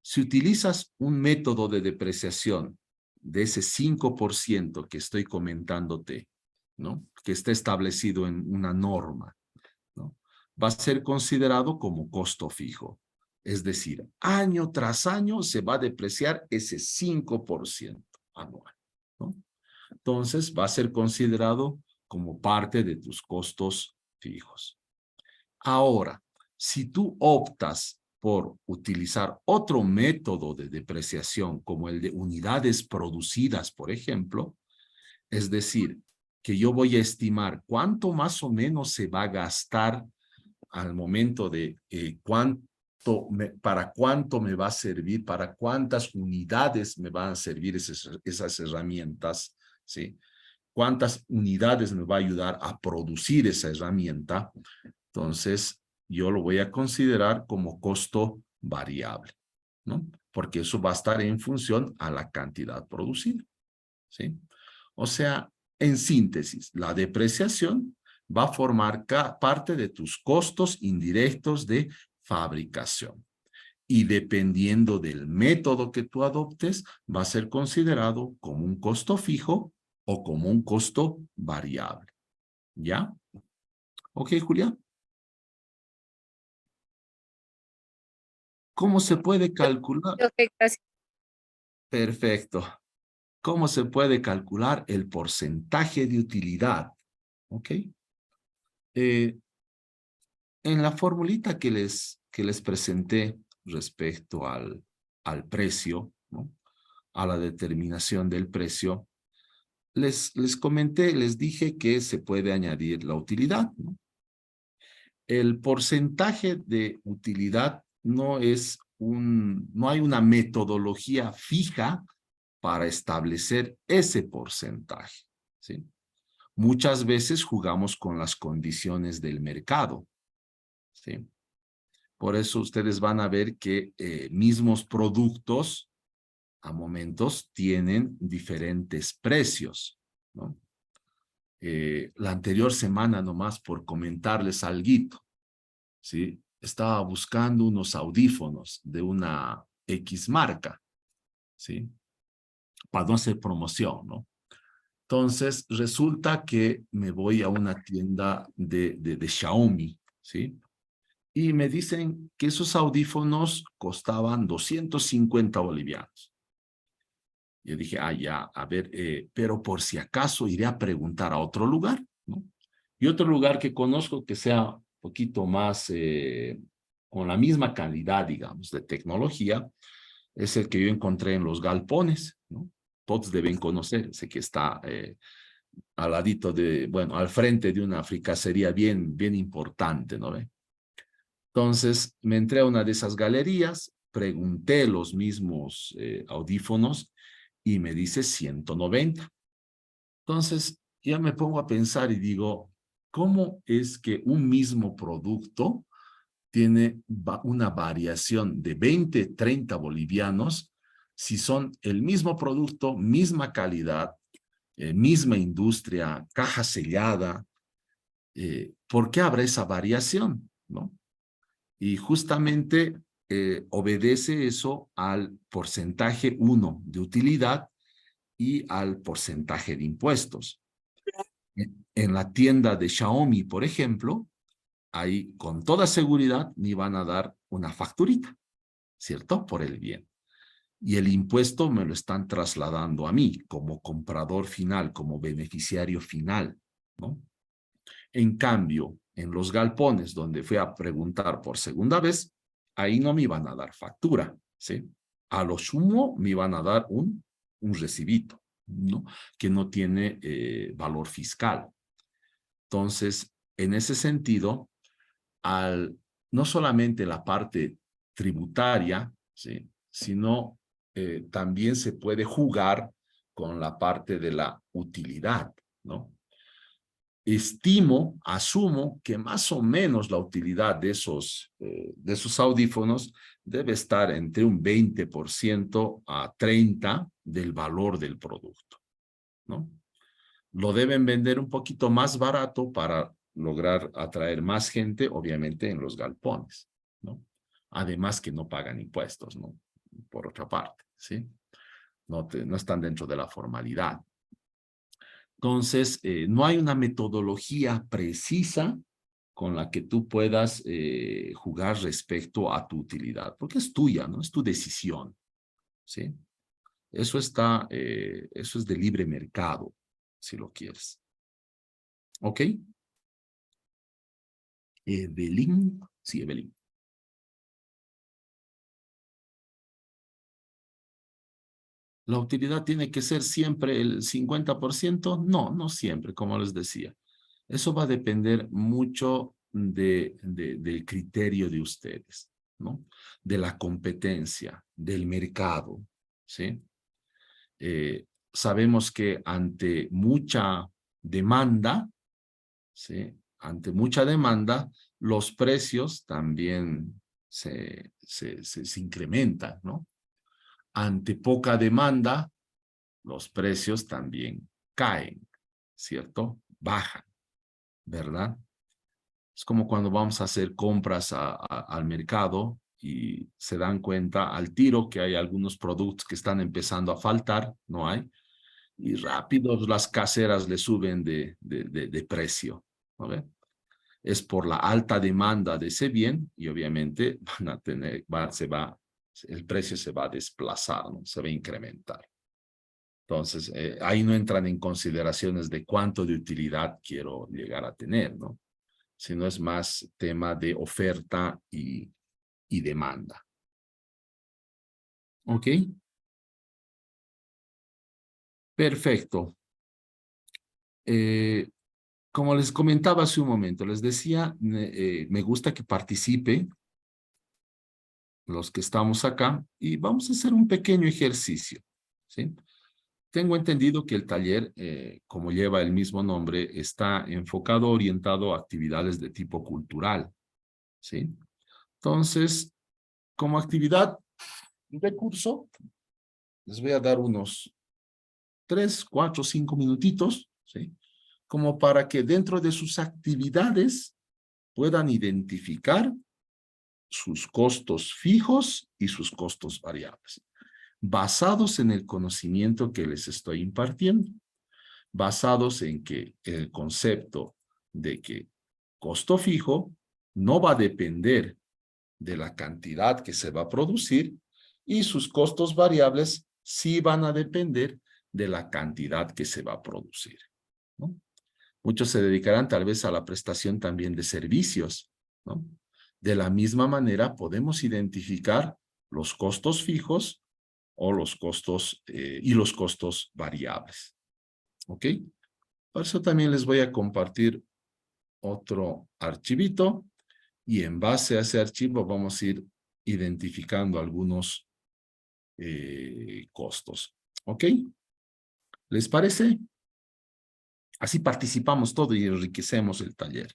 Si utilizas un método de depreciación de ese 5% que estoy comentándote, ¿no? Que está establecido en una norma, ¿no? Va a ser considerado como costo fijo. Es decir, año tras año se va a depreciar ese 5% anual, ¿no? Entonces, va a ser considerado como parte de tus costos fijos. Ahora, si tú optas por utilizar otro método de depreciación, como el de unidades producidas, por ejemplo, es decir, que yo voy a estimar cuánto más o menos se va a gastar al momento de para cuánto me va a servir, para cuántas unidades me van a servir esas herramientas, ¿sí? Cuántas unidades me va a ayudar a producir esa herramienta. Entonces, yo lo voy a considerar como costo variable, ¿no? Porque eso va a estar en función a la cantidad producida, ¿sí? O sea, en síntesis, la depreciación va a formar parte de tus costos indirectos de fabricación. Y dependiendo del método que tú adoptes, va a ser considerado como un costo fijo o como un costo variable. ¿Ya? Ok, Julia. ¿Cómo se puede calcular? Ok, gracias. Perfecto. ¿Cómo se puede calcular el porcentaje de utilidad? ¿Ok? En la formulita que les presenté respecto al precio, ¿no? A la determinación del precio, les comenté, les dije que se puede añadir la utilidad, ¿no? El porcentaje de utilidad no hay una metodología fija para establecer ese porcentaje, ¿sí? Muchas veces jugamos con las condiciones del mercado, ¿sí? Por eso ustedes van a ver que mismos productos a momentos tienen diferentes precios, ¿no? La anterior semana, nomás por comentarles alguito, ¿sí? Estaba buscando unos audífonos de una X marca, ¿sí? Para no hacer promoción, ¿no? Entonces, resulta que me voy a una tienda de Xiaomi, ¿sí? Y me dicen que esos audífonos costaban 250 bolivianos. Yo dije, ya, a ver, pero por si acaso iré a preguntar a otro lugar, ¿no? Y otro lugar que conozco que sea un poquito más, con la misma calidad, digamos, de tecnología, es el que yo encontré en los galpones, ¿no? Todos deben conocer, sé que está al ladito bueno, al frente de una fricacería bien importante, ¿no ve? Entonces, me entré a una de esas galerías, pregunté los mismos audífonos y me dice 190. Entonces, ya me pongo a pensar y digo, ¿cómo es que un mismo producto tiene una variación de 20, 30 bolivianos si son el mismo producto, misma calidad, misma industria, caja sellada? ¿Por qué habrá esa variación, no? Y justamente obedece eso al porcentaje 1 de utilidad y al porcentaje de impuestos. En la tienda de Xiaomi, por ejemplo, ahí con toda seguridad me van a dar una facturita, ¿cierto? Por el bien. Y el impuesto me lo están trasladando a mí como comprador final, como beneficiario final, ¿no? En cambio, en los galpones donde fui a preguntar por segunda vez, ahí no me iban a dar factura, ¿sí? A lo sumo me iban a dar un recibito, ¿no? Que no tiene valor fiscal. Entonces, en ese sentido, no solamente la parte tributaria, ¿sí? Sino también se puede jugar con la parte de la utilidad, ¿no? Asumo que más o menos la utilidad de esos audífonos debe estar entre un 20% a 30% del valor del producto, ¿no? Lo deben vender un poquito más barato para lograr atraer más gente, obviamente, en los galpones, ¿no? Además que no pagan impuestos, ¿no? Por otra parte, ¿sí? No están dentro de la formalidad. Entonces, no hay una metodología precisa con la que tú puedas jugar respecto a tu utilidad, porque es tuya, ¿no? Es tu decisión, ¿sí? Eso es de libre mercado, si lo quieres. ¿Ok? Evelyn. Sí, Evelyn. ¿La utilidad tiene que ser siempre el 50%? No, no siempre, como les decía. Eso va a depender mucho del criterio de ustedes, ¿no? De la competencia, del mercado, ¿sí? Sabemos que ante mucha demanda, ¿sí? Ante mucha demanda, los precios también se incrementan, ¿no? Ante poca demanda, los precios también caen, ¿cierto? Bajan, ¿verdad? Es como cuando vamos a hacer compras al mercado y se dan cuenta al tiro que hay algunos productos que están empezando a faltar, no hay, y rápido las caseras le suben de precio, ¿no ve? Es por la alta demanda de ese bien y obviamente van a tener, el precio se va a desplazar, ¿no? Se va a incrementar. Entonces, ahí no entran en consideraciones de cuánto de utilidad quiero llegar a tener, ¿no? Sino es más tema de oferta y demanda. ¿Ok? Perfecto. Como les comentaba hace un momento, les decía, me gusta que participen los que estamos acá y vamos a hacer un pequeño ejercicio, ¿sí? Tengo entendido que el taller, como lleva el mismo nombre, está enfocado, orientado a actividades de tipo cultural, ¿sí? Entonces, como actividad de curso, les voy a dar unos 3, 4, 5 minutitos, ¿sí? Como para que dentro de sus actividades puedan identificar sus costos fijos y sus costos variables, basados en el conocimiento que les estoy impartiendo, basados en que el concepto de que costo fijo no va a depender de la cantidad que se va a producir y sus costos variables sí van a depender de la cantidad que se va a producir, ¿no? Muchos se dedicarán tal vez a la prestación también de servicios, ¿no? De la misma manera podemos identificar los costos fijos o los costos y los costos variables, ¿ok? Por eso también les voy a compartir otro archivito y en base a ese archivo vamos a ir identificando algunos costos. ¿Ok? ¿Les parece? Así participamos todo y enriquecemos el taller.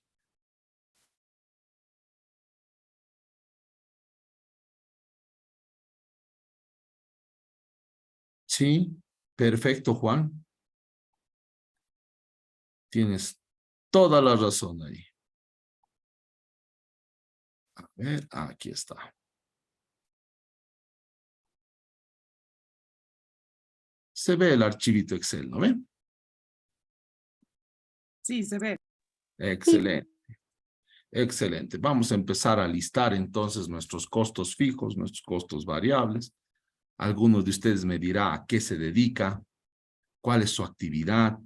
Sí, perfecto, Juan. Tienes toda la razón ahí. A ver, aquí está. Se ve el archivito Excel, ¿no ve? Sí, se ve. Excelente. Excelente. Vamos a empezar a listar entonces nuestros costos fijos, nuestros costos variables. Algunos de ustedes me dirá a qué se dedica, cuál es su actividad.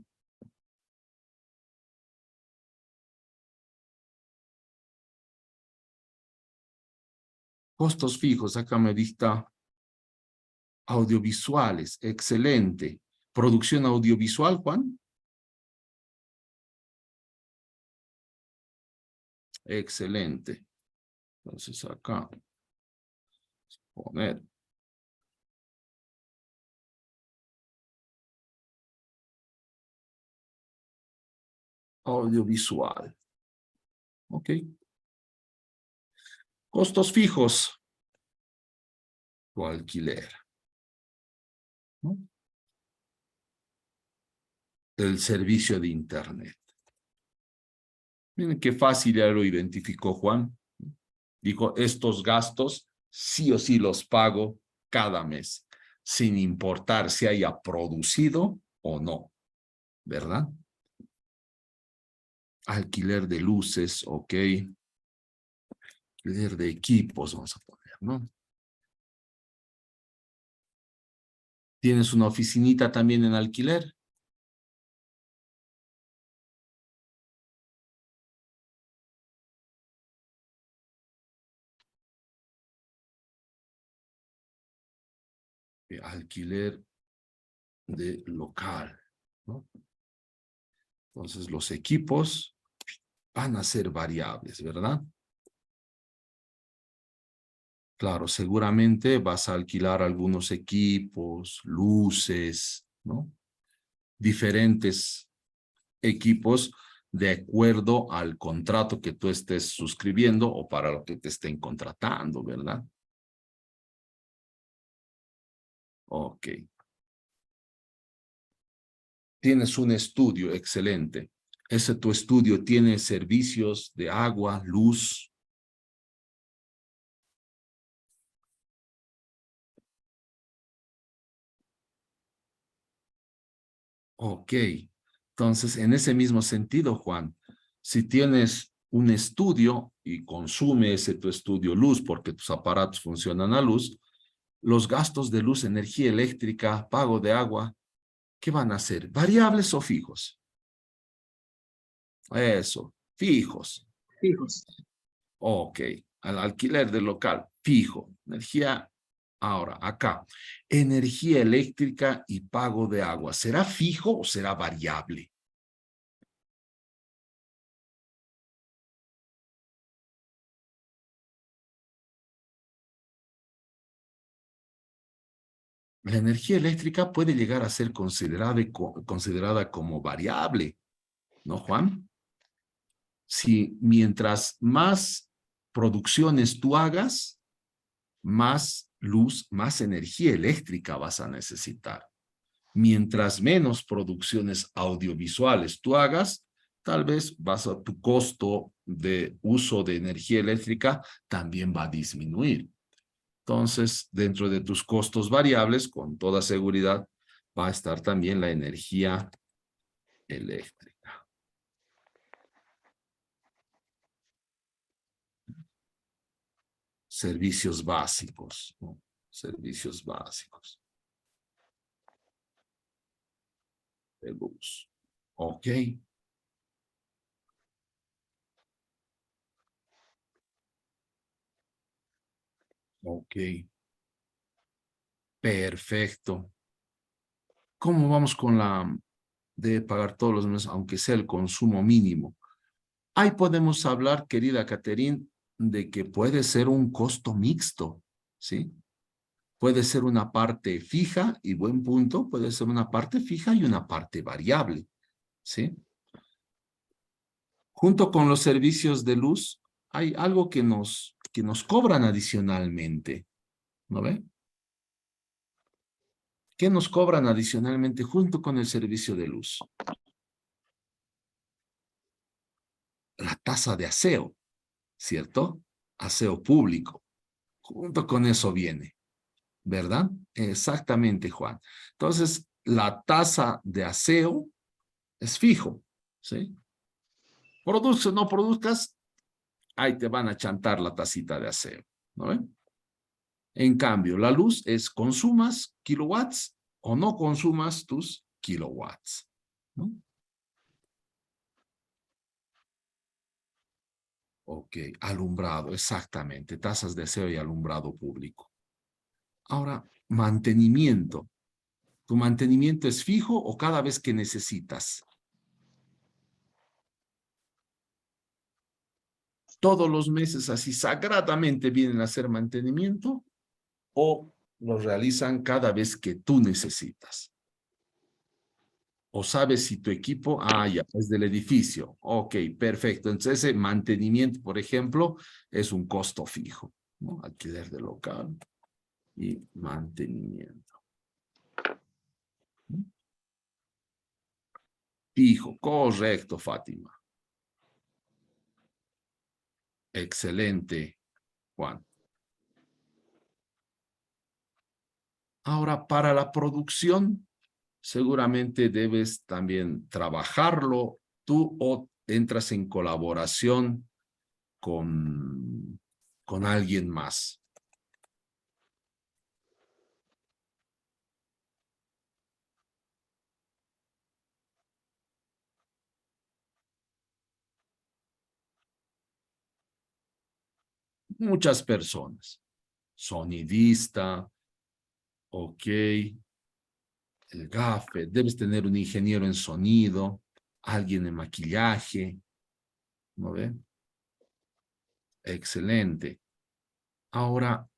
Costos fijos, acá me dicta audiovisuales, excelente. ¿Producción audiovisual, Juan? Excelente. Entonces acá, poner. Audiovisual. Ok. Costos fijos. O alquiler. ¿No? El servicio de Internet. Miren qué fácil ya lo identificó Juan. Dijo, estos gastos sí o sí los pago cada mes, sin importar si haya producido o no, ¿verdad? Alquiler de luces, ok. Alquiler de equipos, vamos a poner, ¿no? ¿Tienes una oficinita también en alquiler? Alquiler de local, ¿no? Entonces los equipos van a ser variables, ¿verdad? Claro, seguramente vas a alquilar algunos equipos, luces, ¿no? Diferentes equipos de acuerdo al contrato que tú estés suscribiendo o para lo que te estén contratando, ¿verdad? Ok. Tienes un estudio, excelente. ¿Ese tu estudio tiene servicios de agua, luz? Ok. Entonces, en ese mismo sentido, Juan, si tienes un estudio y consume ese tu estudio luz porque tus aparatos funcionan a luz, los gastos de luz, energía eléctrica, pago de agua, ¿qué van a ser? ¿Variables o fijos? Eso, fijos. Fijos. Ok, al alquiler del local, fijo. Energía, ahora, acá. Energía eléctrica y pago de agua. ¿Será fijo o será variable? La energía eléctrica puede llegar a ser considerada como variable, ¿no, Juan? Si mientras más producciones tú hagas, más luz, más energía eléctrica vas a necesitar. Mientras menos producciones audiovisuales tú hagas, tal vez tu costo de uso de energía eléctrica también va a disminuir. Entonces, dentro de tus costos variables, con toda seguridad, va a estar también la energía eléctrica. Servicios básicos, ¿no? Servicios básicos de luz. Ok. Ok. Perfecto. ¿Cómo vamos con la de pagar todos los meses, aunque sea el consumo mínimo? Ahí podemos hablar, querida Caterine, de que puede ser un costo mixto, ¿sí? Puede ser una parte fija y buen punto, puede ser una parte fija y una parte variable, ¿sí? Junto con los servicios de luz, hay algo que nos cobran adicionalmente, ¿no ve? ¿Qué nos cobran adicionalmente junto con el servicio de luz? La tasa de aseo, ¿cierto? Aseo público. Junto con eso viene, ¿verdad? Exactamente, Juan. Entonces, la tasa de aseo es fijo, ¿sí? Produzcas o no produzcas, ahí te van a chantar la tacita de aseo, ¿no ven? En cambio, la luz es consumas kilowatts o no consumas tus kilowatts, ¿no? Ok, alumbrado, exactamente, tasas de aseo y alumbrado público. Ahora, mantenimiento. ¿Tu mantenimiento es fijo o cada vez que necesitas? ¿Todos los meses así sagradamente vienen a hacer mantenimiento o lo realizan cada vez que tú necesitas? O sabes si tu equipo, ya, es del edificio. Ok, perfecto. Entonces ese mantenimiento, por ejemplo, es un costo fijo, ¿no? Alquiler de local y mantenimiento. Fijo, correcto, Fátima. Excelente, Juan. Ahora, para la producción, seguramente debes también trabajarlo tú o entras en colaboración con alguien más. Muchas personas. Sonidista, ok, el gafe, debes tener un ingeniero en sonido, alguien en maquillaje, ¿no ve? Excelente. Ahora,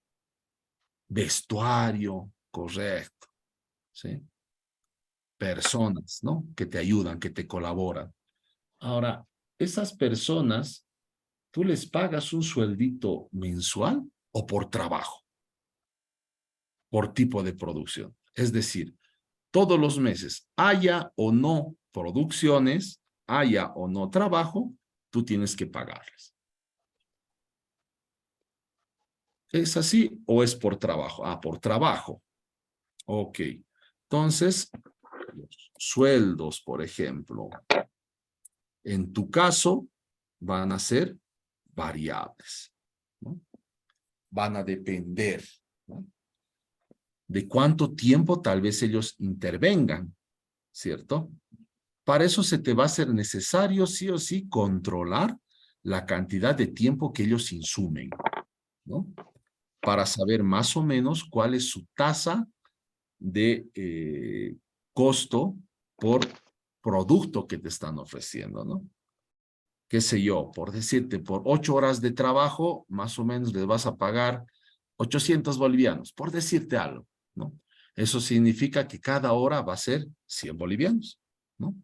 vestuario, correcto, ¿sí? Personas, ¿no? Que te ayudan, que te colaboran. Ahora, esas personas, ¿tú les pagas un sueldito mensual o por trabajo? Por tipo de producción. Es decir, todos los meses, haya o no producciones, haya o no trabajo, tú tienes que pagarles. ¿Es así o es por trabajo? Por trabajo. Ok. Entonces, los sueldos, por ejemplo, en tu caso, van a ser variables, ¿no? Van a depender, ¿no? De cuánto tiempo tal vez ellos intervengan, ¿cierto? Para eso se te va a ser necesario, sí o sí, controlar la cantidad de tiempo que ellos insumen, ¿no? Para saber más o menos cuál es su tasa de costo por producto que te están ofreciendo, ¿no? Qué sé yo, por decirte, por 8 horas de trabajo, más o menos les vas a pagar 800 bolivianos, por decirte algo, ¿no? Eso significa que cada hora va a ser 100 bolivianos, ¿no?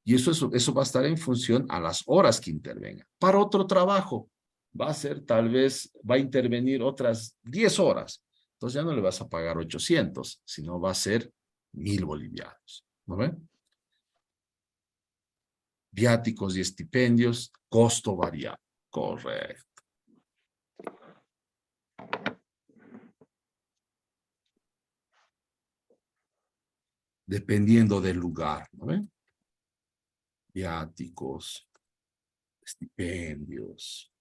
Y eso va a estar en función a las horas que intervenga. Para otro trabajo, va a ser tal vez, va a intervenir otras 10 horas. Entonces ya no le vas a pagar 800, sino va a ser 1000 bolivianos, ¿no ven? Viáticos y estipendios, costo variable. Correcto. Dependiendo del lugar, ¿no ven? Viáticos, estipendios,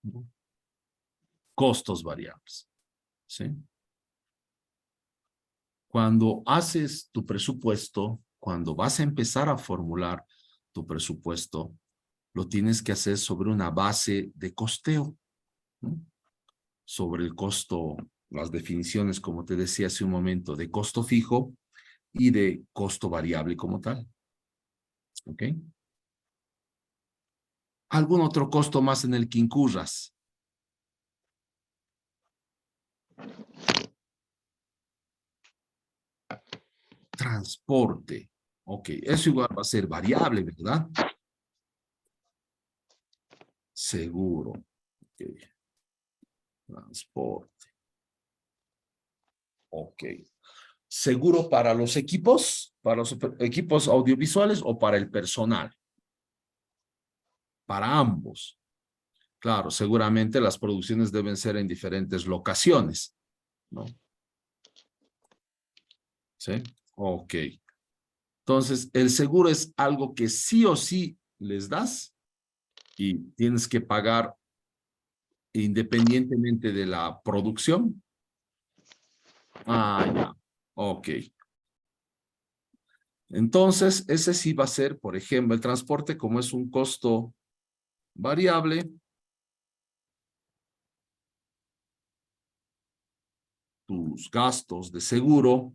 ¿no? Costos variables, ¿sí? Cuando haces tu presupuesto, cuando vas a empezar a formular tu presupuesto, lo tienes que hacer sobre una base de costeo, ¿no? Sobre el costo, las definiciones, como te decía hace un momento, de costo fijo y de costo variable como tal. ¿Ok? ¿Algún otro costo más en el que incurras? Transporte. Ok, eso igual va a ser variable, ¿verdad? Seguro. Ok. Transporte. Ok. ¿Seguro para los equipos audiovisuales o para el personal? Para ambos. Claro, seguramente las producciones deben ser en diferentes locaciones, ¿no? ¿Sí? Ok. Entonces, el seguro es algo que sí o sí les das y tienes que pagar independientemente de la producción. Ya. Ok. Entonces, ese sí va a ser, por ejemplo, el transporte, como es un costo variable, tus gastos de seguro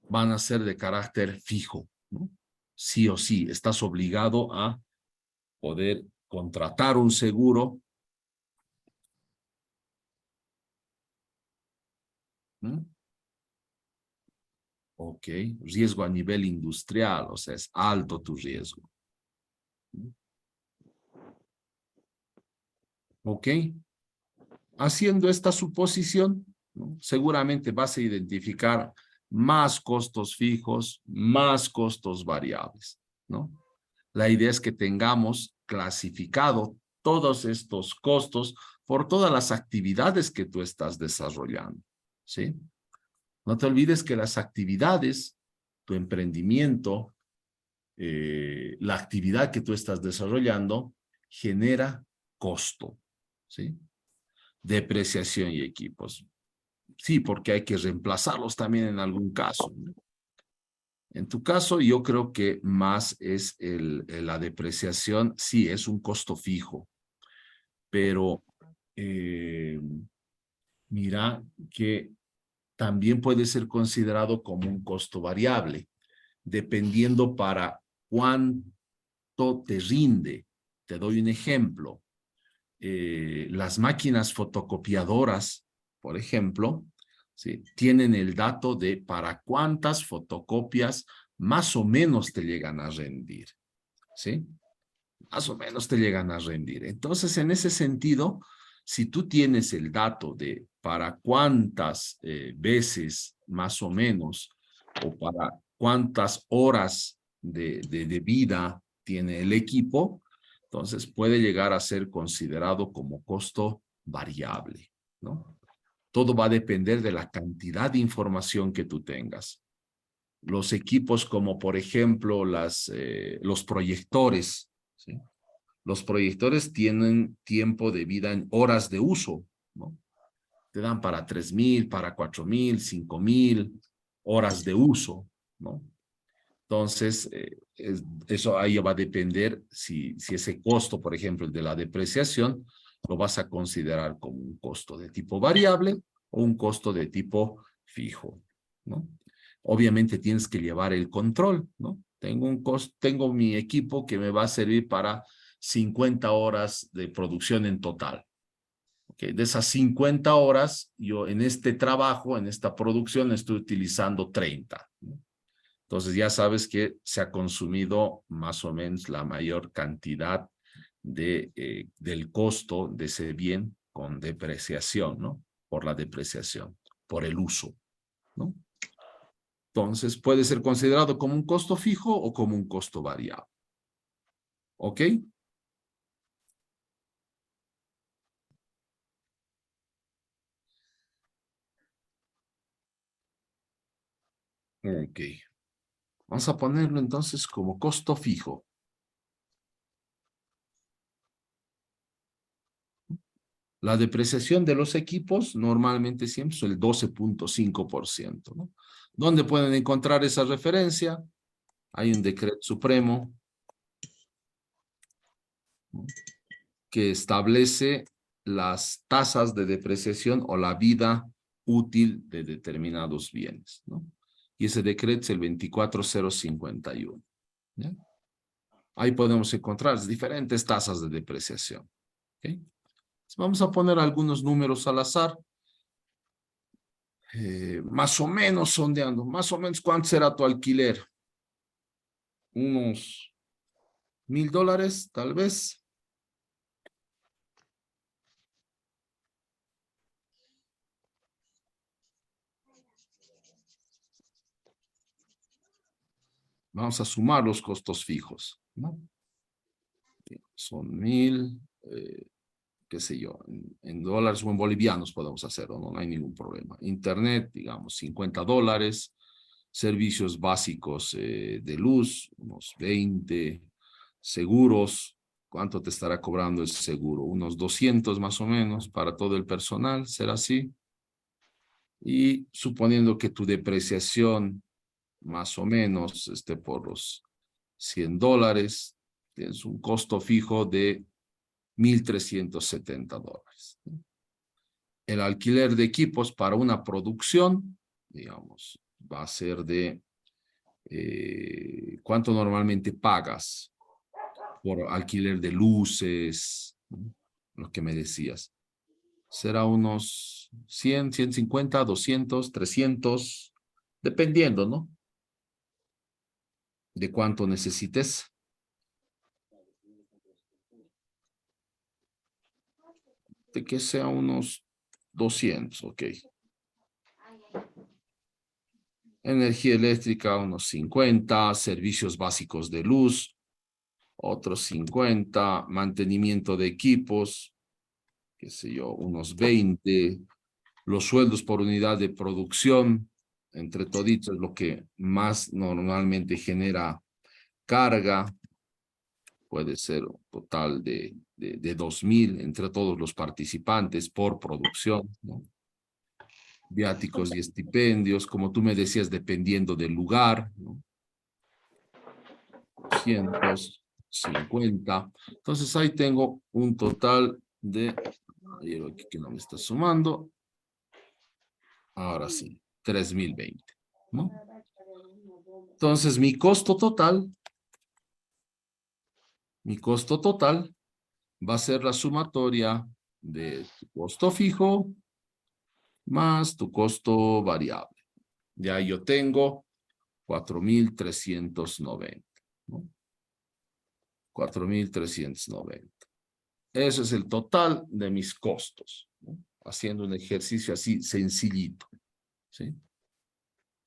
van a ser de carácter fijo, ¿no? Sí o sí, estás obligado a poder contratar un seguro, ¿no? Ok, riesgo a nivel industrial, o sea, es alto tu riesgo. Ok, haciendo esta suposición, ¿no? Seguramente vas a identificar más costos fijos, más costos variables, ¿no? La idea es que tengamos clasificado todos estos costos por todas las actividades que tú estás desarrollando, ¿sí? No te olvides que las actividades, tu emprendimiento, la actividad que tú estás desarrollando genera costo, ¿sí? Depreciación y equipos. Sí, porque hay que reemplazarlos también en algún caso, ¿no? En tu caso, yo creo que más es la depreciación, sí, es un costo fijo, pero mira que también puede ser considerado como un costo variable, dependiendo para cuánto te rinde. Te doy un ejemplo. Las máquinas fotocopiadoras, por ejemplo, ¿sí? Tienen el dato de para cuántas fotocopias más o menos te llegan a rendir, ¿sí? Más o menos te llegan a rendir. Entonces, en ese sentido, si tú tienes el dato de para cuántas veces más o menos o para cuántas horas de vida tiene el equipo, entonces puede llegar a ser considerado como costo variable, ¿no? Todo va a depender de la cantidad de información que tú tengas. Los equipos como, por ejemplo, los proyectores, ¿sí? Los proyectores tienen tiempo de vida en horas de uso, ¿no? Te dan para 3,000, para 4,000, 5,000 horas de uso, ¿no? Entonces, eso ahí va a depender si ese costo, por ejemplo, el de la depreciación, lo vas a considerar como un costo de tipo variable o un costo de tipo fijo, ¿no? Obviamente tienes que llevar el control, ¿no? Tengo mi equipo que me va a servir para 50 horas de producción en total. Okay, de esas 50 horas, yo en este trabajo, en esta producción, estoy utilizando 30, ¿no? Entonces ya sabes que se ha consumido más o menos la mayor cantidad del costo de ese bien con depreciación, ¿no? Por la depreciación, por el uso, ¿no? Entonces puede ser considerado como un costo fijo o como un costo variable. ¿Ok? Ok. Vamos a ponerlo entonces como costo fijo. La depreciación de los equipos normalmente siempre es el 12.5%, ¿no? ¿Dónde pueden encontrar esa referencia? Hay un decreto supremo, ¿no?, que establece las tasas de depreciación o la vida útil de determinados bienes, ¿no? Y ese decreto es el 24051, ¿ya? Ahí podemos encontrar diferentes tasas de depreciación, ¿ok? Vamos a poner algunos números al azar. Más o menos sondeando, más o menos ¿cuánto será tu alquiler? Unos $1,000, tal vez. Vamos a sumar los costos fijos, ¿no? Son 1,000, qué sé yo, en dólares o en bolivianos podemos hacerlo, no hay ningún problema. Internet, digamos, $50. Servicios básicos de luz, unos 20. Seguros, ¿cuánto te estará cobrando el seguro? Unos 200 más o menos para todo el personal, ¿será así? Y suponiendo que tu depreciación más o menos esté por los $100, tienes un costo fijo de $1,370. El alquiler de equipos para una producción, digamos, va a ser de ¿cuánto normalmente pagas por alquiler de luces? ¿No? Lo que me decías. Será unos 100, 150, 200, 300, dependiendo, ¿no? De cuánto necesites. De que sea unos 200, ok. Energía eléctrica, unos 50, servicios básicos de luz, otros 50, mantenimiento de equipos, qué sé yo, unos 20, los sueldos por unidad de producción, entre toditos es lo que más normalmente genera carga, puede ser un total de 2,000 entre todos los participantes por producción, ¿no? Viáticos y estipendios, como tú me decías, dependiendo del lugar, ¿no? 150. Entonces ahí tengo un total de, aquí que no me está sumando, ahora sí, 3,020, ¿no? Entonces mi costo total va a ser la sumatoria de tu costo fijo más tu costo variable. Ya yo tengo 4,390, ¿no? 4,390. Ese es el total de mis costos, ¿no? Haciendo un ejercicio así sencillito, ¿sí?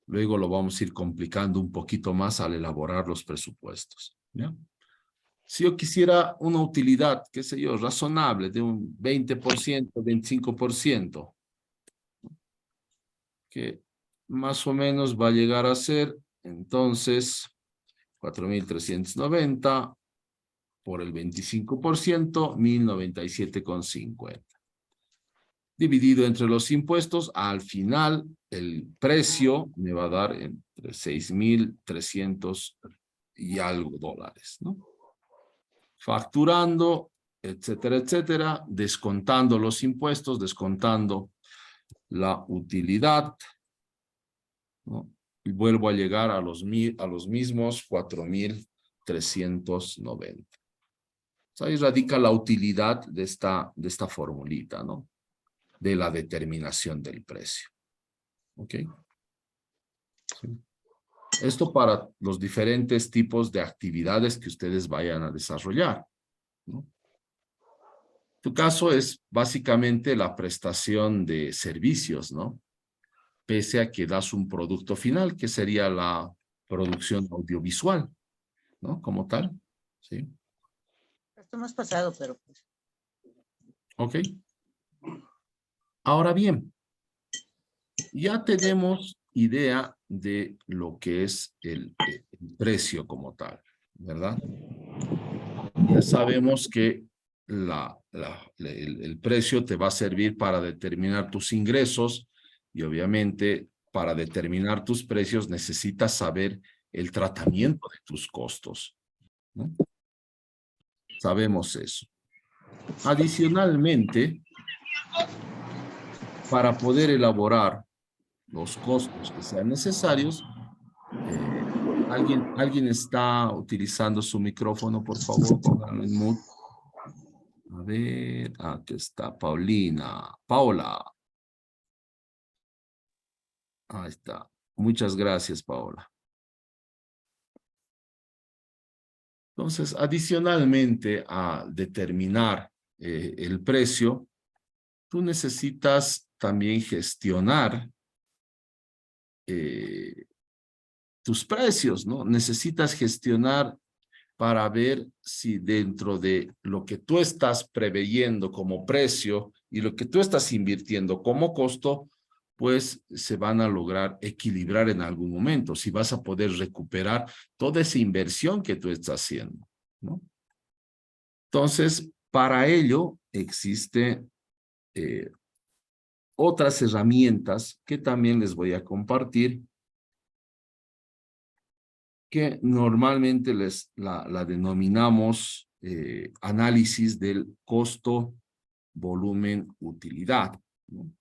Luego lo vamos a ir complicando un poquito más al elaborar los presupuestos, ¿ya? Si yo quisiera una utilidad, qué sé yo, razonable, de un 20%, 25%, que más o menos va a llegar a ser, entonces, 4,390 por el 25%, 1,097,50. Dividido entre los impuestos, al final el precio me va a dar entre 6,300 y algo dólares, ¿no? Facturando, etcétera, etcétera, descontando los impuestos, descontando la utilidad, ¿no? Y vuelvo a llegar a los mismos 4,390. Ahí radica la utilidad de esta formulita, ¿no? De la determinación del precio. ¿Ok? Sí. Esto para los diferentes tipos de actividades que ustedes vayan a desarrollar, ¿no? Tu caso es básicamente la prestación de servicios, ¿no? Pese a que das un producto final, que sería la producción audiovisual, ¿no? Como tal, ¿sí? Esto hemos pasado, pero pues. Ok. Ahora bien, ya tenemos idea de lo que es el precio como tal, ¿verdad? Ya sabemos que el precio te va a servir para determinar tus ingresos y obviamente para determinar tus precios necesitas saber el tratamiento de tus costos, ¿no? Sabemos eso. Adicionalmente, para poder elaborar los costos que sean necesarios, ¿alguien está utilizando su micrófono? Por favor, pónganlo en mute. A ver, aquí está Paulina. Paola. Ahí está. Muchas gracias, Paola. Entonces, adicionalmente a determinar el precio, tú necesitas también gestionar tus precios, ¿no? Necesitas gestionar para ver si dentro de lo que tú estás preveyendo como precio y lo que tú estás invirtiendo como costo, pues se van a lograr equilibrar en algún momento, si vas a poder recuperar toda esa inversión que tú estás haciendo, ¿no? Entonces, para ello existen otras herramientas que también les voy a compartir que normalmente la denominamos análisis del costo, volumen, utilidad, ¿no?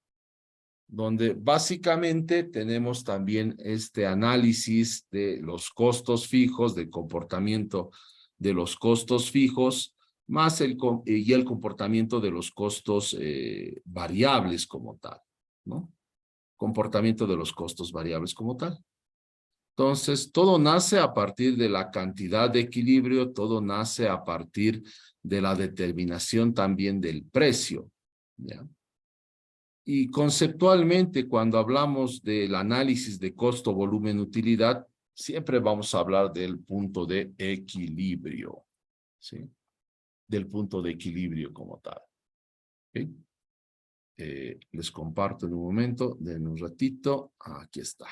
Donde básicamente tenemos también este análisis de los costos fijos, del comportamiento de los costos fijos, más el comportamiento de los costos variables como tal, ¿no? Comportamiento de los costos variables como tal. Entonces, todo nace a partir de la cantidad de equilibrio, todo nace a partir de la determinación también del precio, ¿ya? Y conceptualmente, cuando hablamos del análisis de costo, volumen, utilidad, siempre vamos a hablar del punto de equilibrio, ¿sí? Del punto de equilibrio como tal. ¿Okay? Les comparto en un momento, denme un ratito. Aquí está.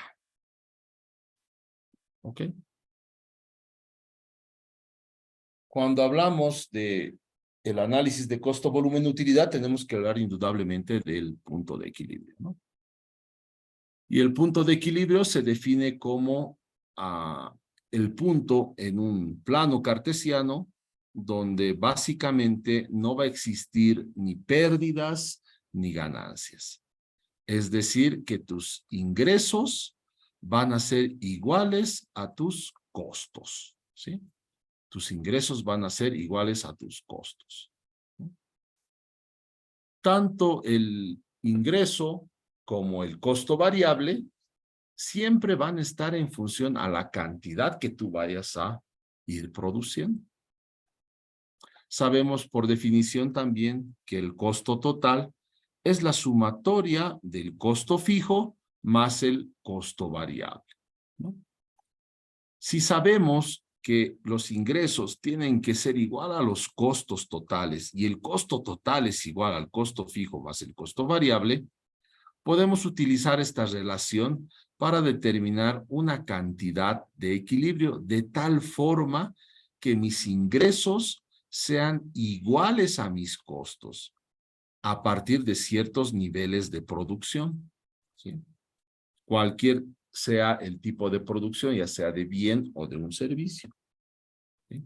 ¿Ok? Cuando hablamos de el análisis de costo, volumen, utilidad, tenemos que hablar indudablemente del punto de equilibrio, ¿no? Y el punto de equilibrio se define como el punto en un plano cartesiano donde básicamente no va a existir ni pérdidas ni ganancias. Es decir, que tus ingresos van a ser iguales a tus costos, ¿sí? Tus ingresos van a ser iguales a tus costos, ¿no? Tanto el ingreso como el costo variable siempre van a estar en función a la cantidad que tú vayas a ir produciendo. Sabemos por definición también que el costo total es la sumatoria del costo fijo más el costo variable, ¿no? Si sabemos que los ingresos tienen que ser igual a los costos totales y el costo total es igual al costo fijo más el costo variable, podemos utilizar esta relación para determinar una cantidad de equilibrio de tal forma que mis ingresos sean iguales a mis costos a partir de ciertos niveles de producción, ¿sí? Cualquier sea el tipo de producción, ya sea de bien o de un servicio, ¿sí?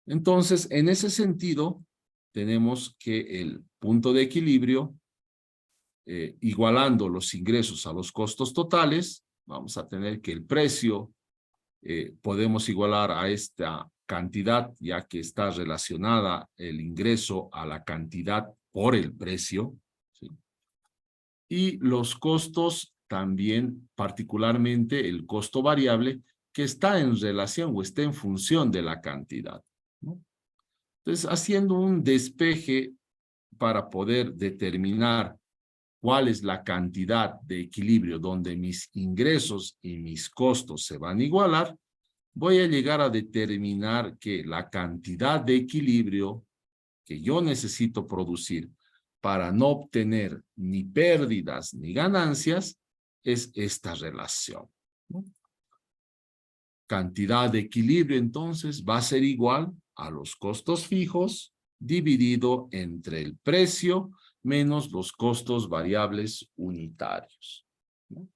Entonces, en ese sentido, tenemos que el punto de equilibrio, igualando los ingresos a los costos totales, vamos a tener que el precio podemos igualar a esta cantidad, ya que está relacionada el ingreso a la cantidad por el precio, ¿sí? Y los costos también, particularmente el costo variable, que está en relación o está en función de la cantidad, ¿no? Entonces, haciendo un despeje para poder determinar cuál es la cantidad de equilibrio donde mis ingresos y mis costos se van a igualar, voy a llegar a determinar que la cantidad de equilibrio que yo necesito producir para no obtener ni pérdidas ni ganancias es esta relación, ¿no? Cantidad de equilibrio entonces va a ser igual a los costos fijos dividido entre el precio menos los costos variables unitarios, ¿no?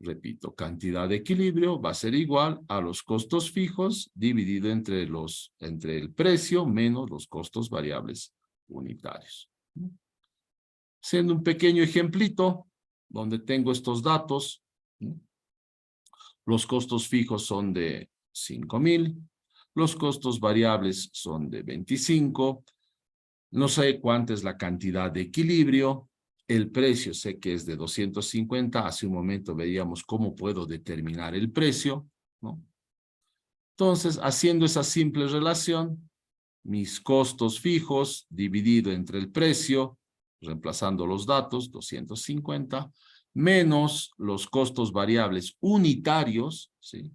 Repito, cantidad de equilibrio va a ser igual a los costos fijos dividido entre el precio menos los costos variables unitarios, ¿no? Haciendo un pequeño ejemplito donde tengo estos datos, ¿no? Los costos fijos son de 5,000, los costos variables son de 25, no sé cuánta es la cantidad de equilibrio, el precio sé que es de 250, hace un momento veíamos cómo puedo determinar el precio, ¿no? Entonces, haciendo esa simple relación, mis costos fijos dividido entre el precio, reemplazando los datos, 250, menos los costos variables unitarios, ¿sí?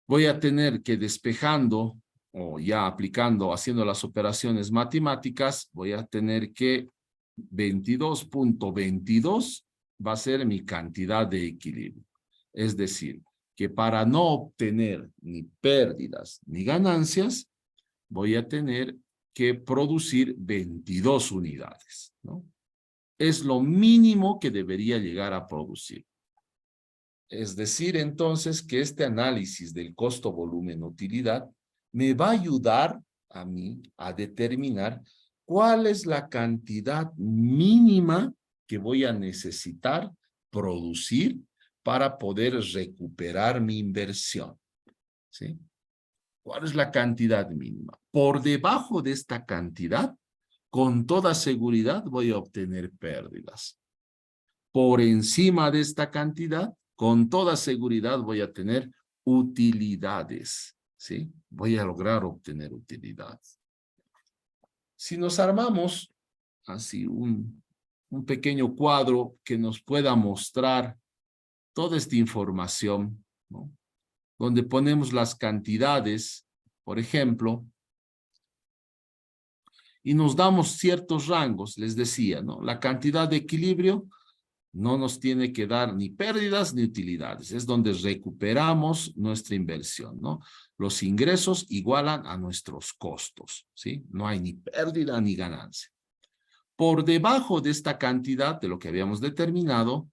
Voy a tener que despejando o ya aplicando, haciendo las operaciones matemáticas, voy a tener que 22.22 va a ser mi cantidad de equilibrio. Es decir, que para no obtener ni pérdidas ni ganancias, voy a tener que producir 22 unidades, ¿no? Es lo mínimo que debería llegar a producir. Es decir, entonces, que este análisis del costo, volumen, utilidad me va a ayudar a mí a determinar cuál es la cantidad mínima que voy a necesitar producir para poder recuperar mi inversión. ¿Sí? ¿Cuál es la cantidad mínima? Por debajo de esta cantidad, con toda seguridad voy a obtener pérdidas. Por encima de esta cantidad, con toda seguridad voy a tener utilidades, ¿sí? Voy a lograr obtener utilidades. Si nos armamos así un pequeño cuadro que nos pueda mostrar toda esta información, ¿no? Donde ponemos las cantidades, por ejemplo, y nos damos ciertos rangos, les decía, ¿no? La cantidad de equilibrio no nos tiene que dar ni pérdidas ni utilidades. Es donde recuperamos nuestra inversión, ¿no? Los ingresos igualan a nuestros costos, ¿sí? No hay ni pérdida ni ganancia. Por debajo de esta cantidad de lo que habíamos determinado,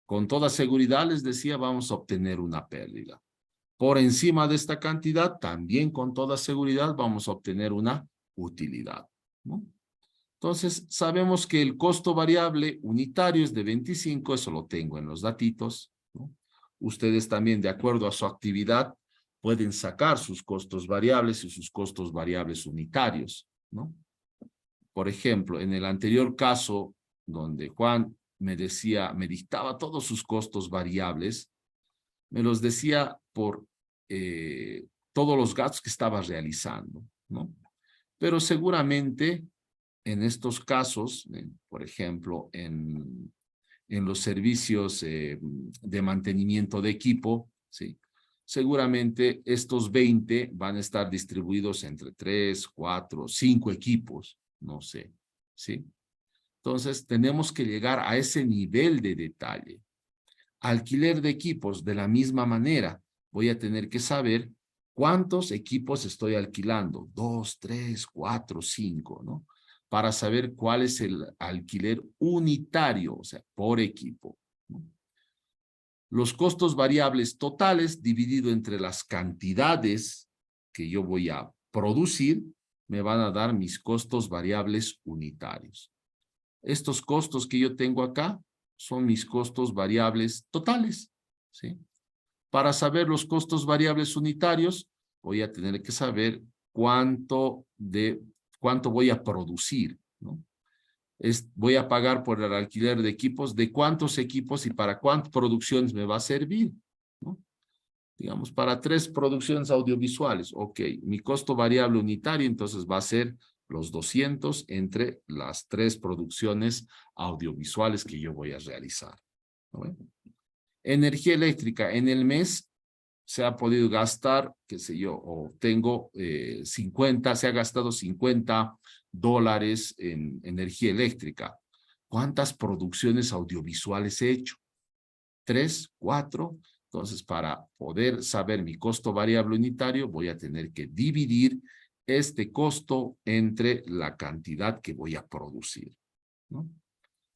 con toda seguridad, les decía, vamos a obtener una pérdida. Por encima de esta cantidad, también con toda seguridad, vamos a obtener una utilidad, ¿no? Entonces, sabemos que el costo variable unitario es de 25, eso lo tengo en los datitos, ¿no? Ustedes también, de acuerdo a su actividad, pueden sacar sus costos variables y sus costos variables unitarios, ¿no? Por ejemplo, en el anterior caso, donde Juan me decía, me dictaba todos sus costos variables, me los decía por todos los gastos que estaba realizando, ¿no? Pero seguramente en estos casos, por ejemplo, en los servicios de mantenimiento de equipo, ¿sí? Seguramente estos 20 van a estar distribuidos entre 3, 4, 5 equipos, no sé, ¿sí? Entonces, tenemos que llegar a ese nivel de detalle. Alquiler de equipos, de la misma manera, voy a tener que saber cuántos equipos estoy alquilando, 2, 3, 4, 5, ¿no? Para saber cuál es el alquiler unitario, o sea, por equipo, ¿no? Los costos variables totales dividido entre las cantidades que yo voy a producir, me van a dar mis costos variables unitarios. Estos costos que yo tengo acá son mis costos variables totales, ¿sí? Para saber los costos variables unitarios, voy a tener que saber cuánto voy a producir, ¿no? Voy a pagar por el alquiler de equipos, de cuántos equipos y para cuántas producciones me va a servir, ¿no? Digamos, para 3 producciones audiovisuales, ok, mi costo variable unitario entonces va a ser los 200 entre las 3 producciones audiovisuales que yo voy a realizar, ¿no? Energía eléctrica, en el mes se ha podido gastar, qué sé yo, o tengo 50, se ha gastado $50 en energía eléctrica. ¿Cuántas producciones audiovisuales he hecho? 3, 4. Entonces, para poder saber mi costo variable unitario, voy a tener que dividir este costo entre la cantidad que voy a producir, ¿no?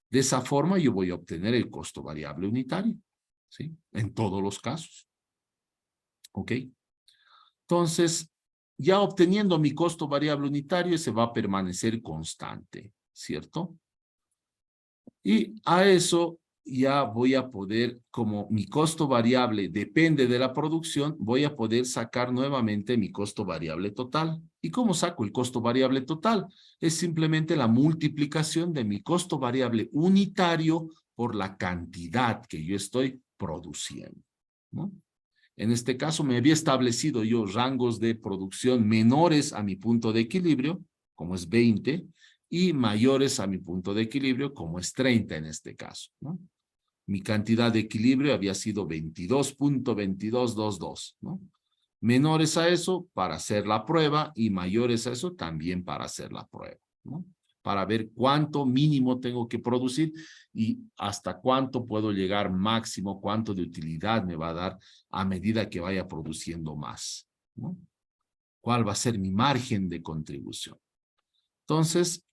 De esa forma, yo voy a obtener el costo variable unitario, ¿sí? En todos los casos. ¿Ok? Entonces, ya obteniendo mi costo variable unitario, ese va a permanecer constante, ¿cierto? Y a eso ya voy a poder, como mi costo variable depende de la producción, voy a poder sacar nuevamente mi costo variable total. ¿Y cómo saco el costo variable total? Es simplemente la multiplicación de mi costo variable unitario por la cantidad que yo estoy produciendo, ¿no? En este caso me había establecido yo rangos de producción menores a mi punto de equilibrio, como es 20, y mayores a mi punto de equilibrio, como es 30 en este caso, ¿no? Mi cantidad de equilibrio había sido 22.2222, ¿no? Menores a eso para hacer la prueba y mayores a eso también para hacer la prueba, ¿no? Para ver cuánto mínimo tengo que producir y hasta cuánto puedo llegar máximo, cuánto de utilidad me va a dar a medida que vaya produciendo más, ¿no? ¿Cuál va a ser mi margen de contribución? Entonces,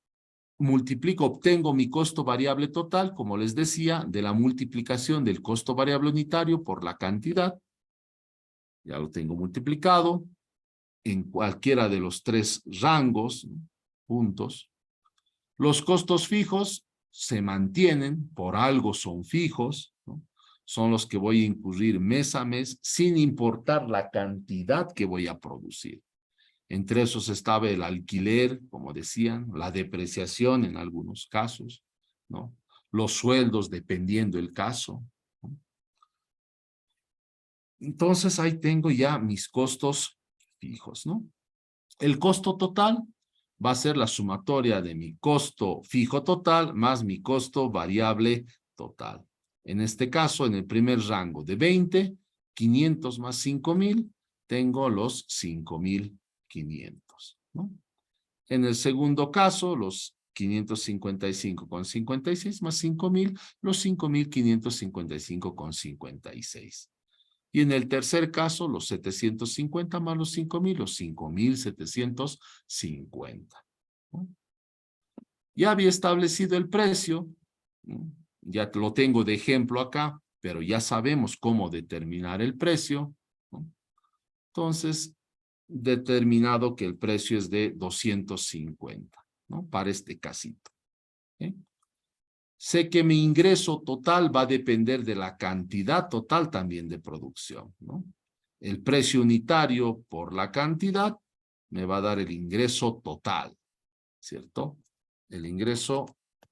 multiplico, obtengo mi costo variable total, como les decía, de la multiplicación del costo variable unitario por la cantidad. Ya lo tengo multiplicado en cualquiera de los tres rangos, ¿no? Puntos. Los costos fijos se mantienen, por algo son fijos, ¿no? Son los que voy a incurrir mes a mes, sin importar la cantidad que voy a producir. Entre esos estaba el alquiler, como decían, la depreciación en algunos casos, ¿no? Los sueldos dependiendo el caso, ¿no? Entonces ahí tengo ya mis costos fijos, ¿no? El costo total va a ser la sumatoria de mi costo fijo total más mi costo variable total. En este caso, en el primer rango de 20, 500 más 5,000, tengo los 5,500, ¿no? En el segundo caso, los 555,56 más 5,000, los 5,555,56. Y en el tercer caso, los 750 más los 5,000, los 5,750. ¿No? Ya había establecido el precio, ¿no? Ya lo tengo de ejemplo acá, pero ya sabemos cómo determinar el precio, ¿no? Entonces, determinado que el precio es de 250, ¿no? Para este casito. ¿Okay? Sé que mi ingreso total va a depender de la cantidad total también de producción, ¿no? El precio unitario por la cantidad me va a dar el ingreso total, ¿cierto? El ingreso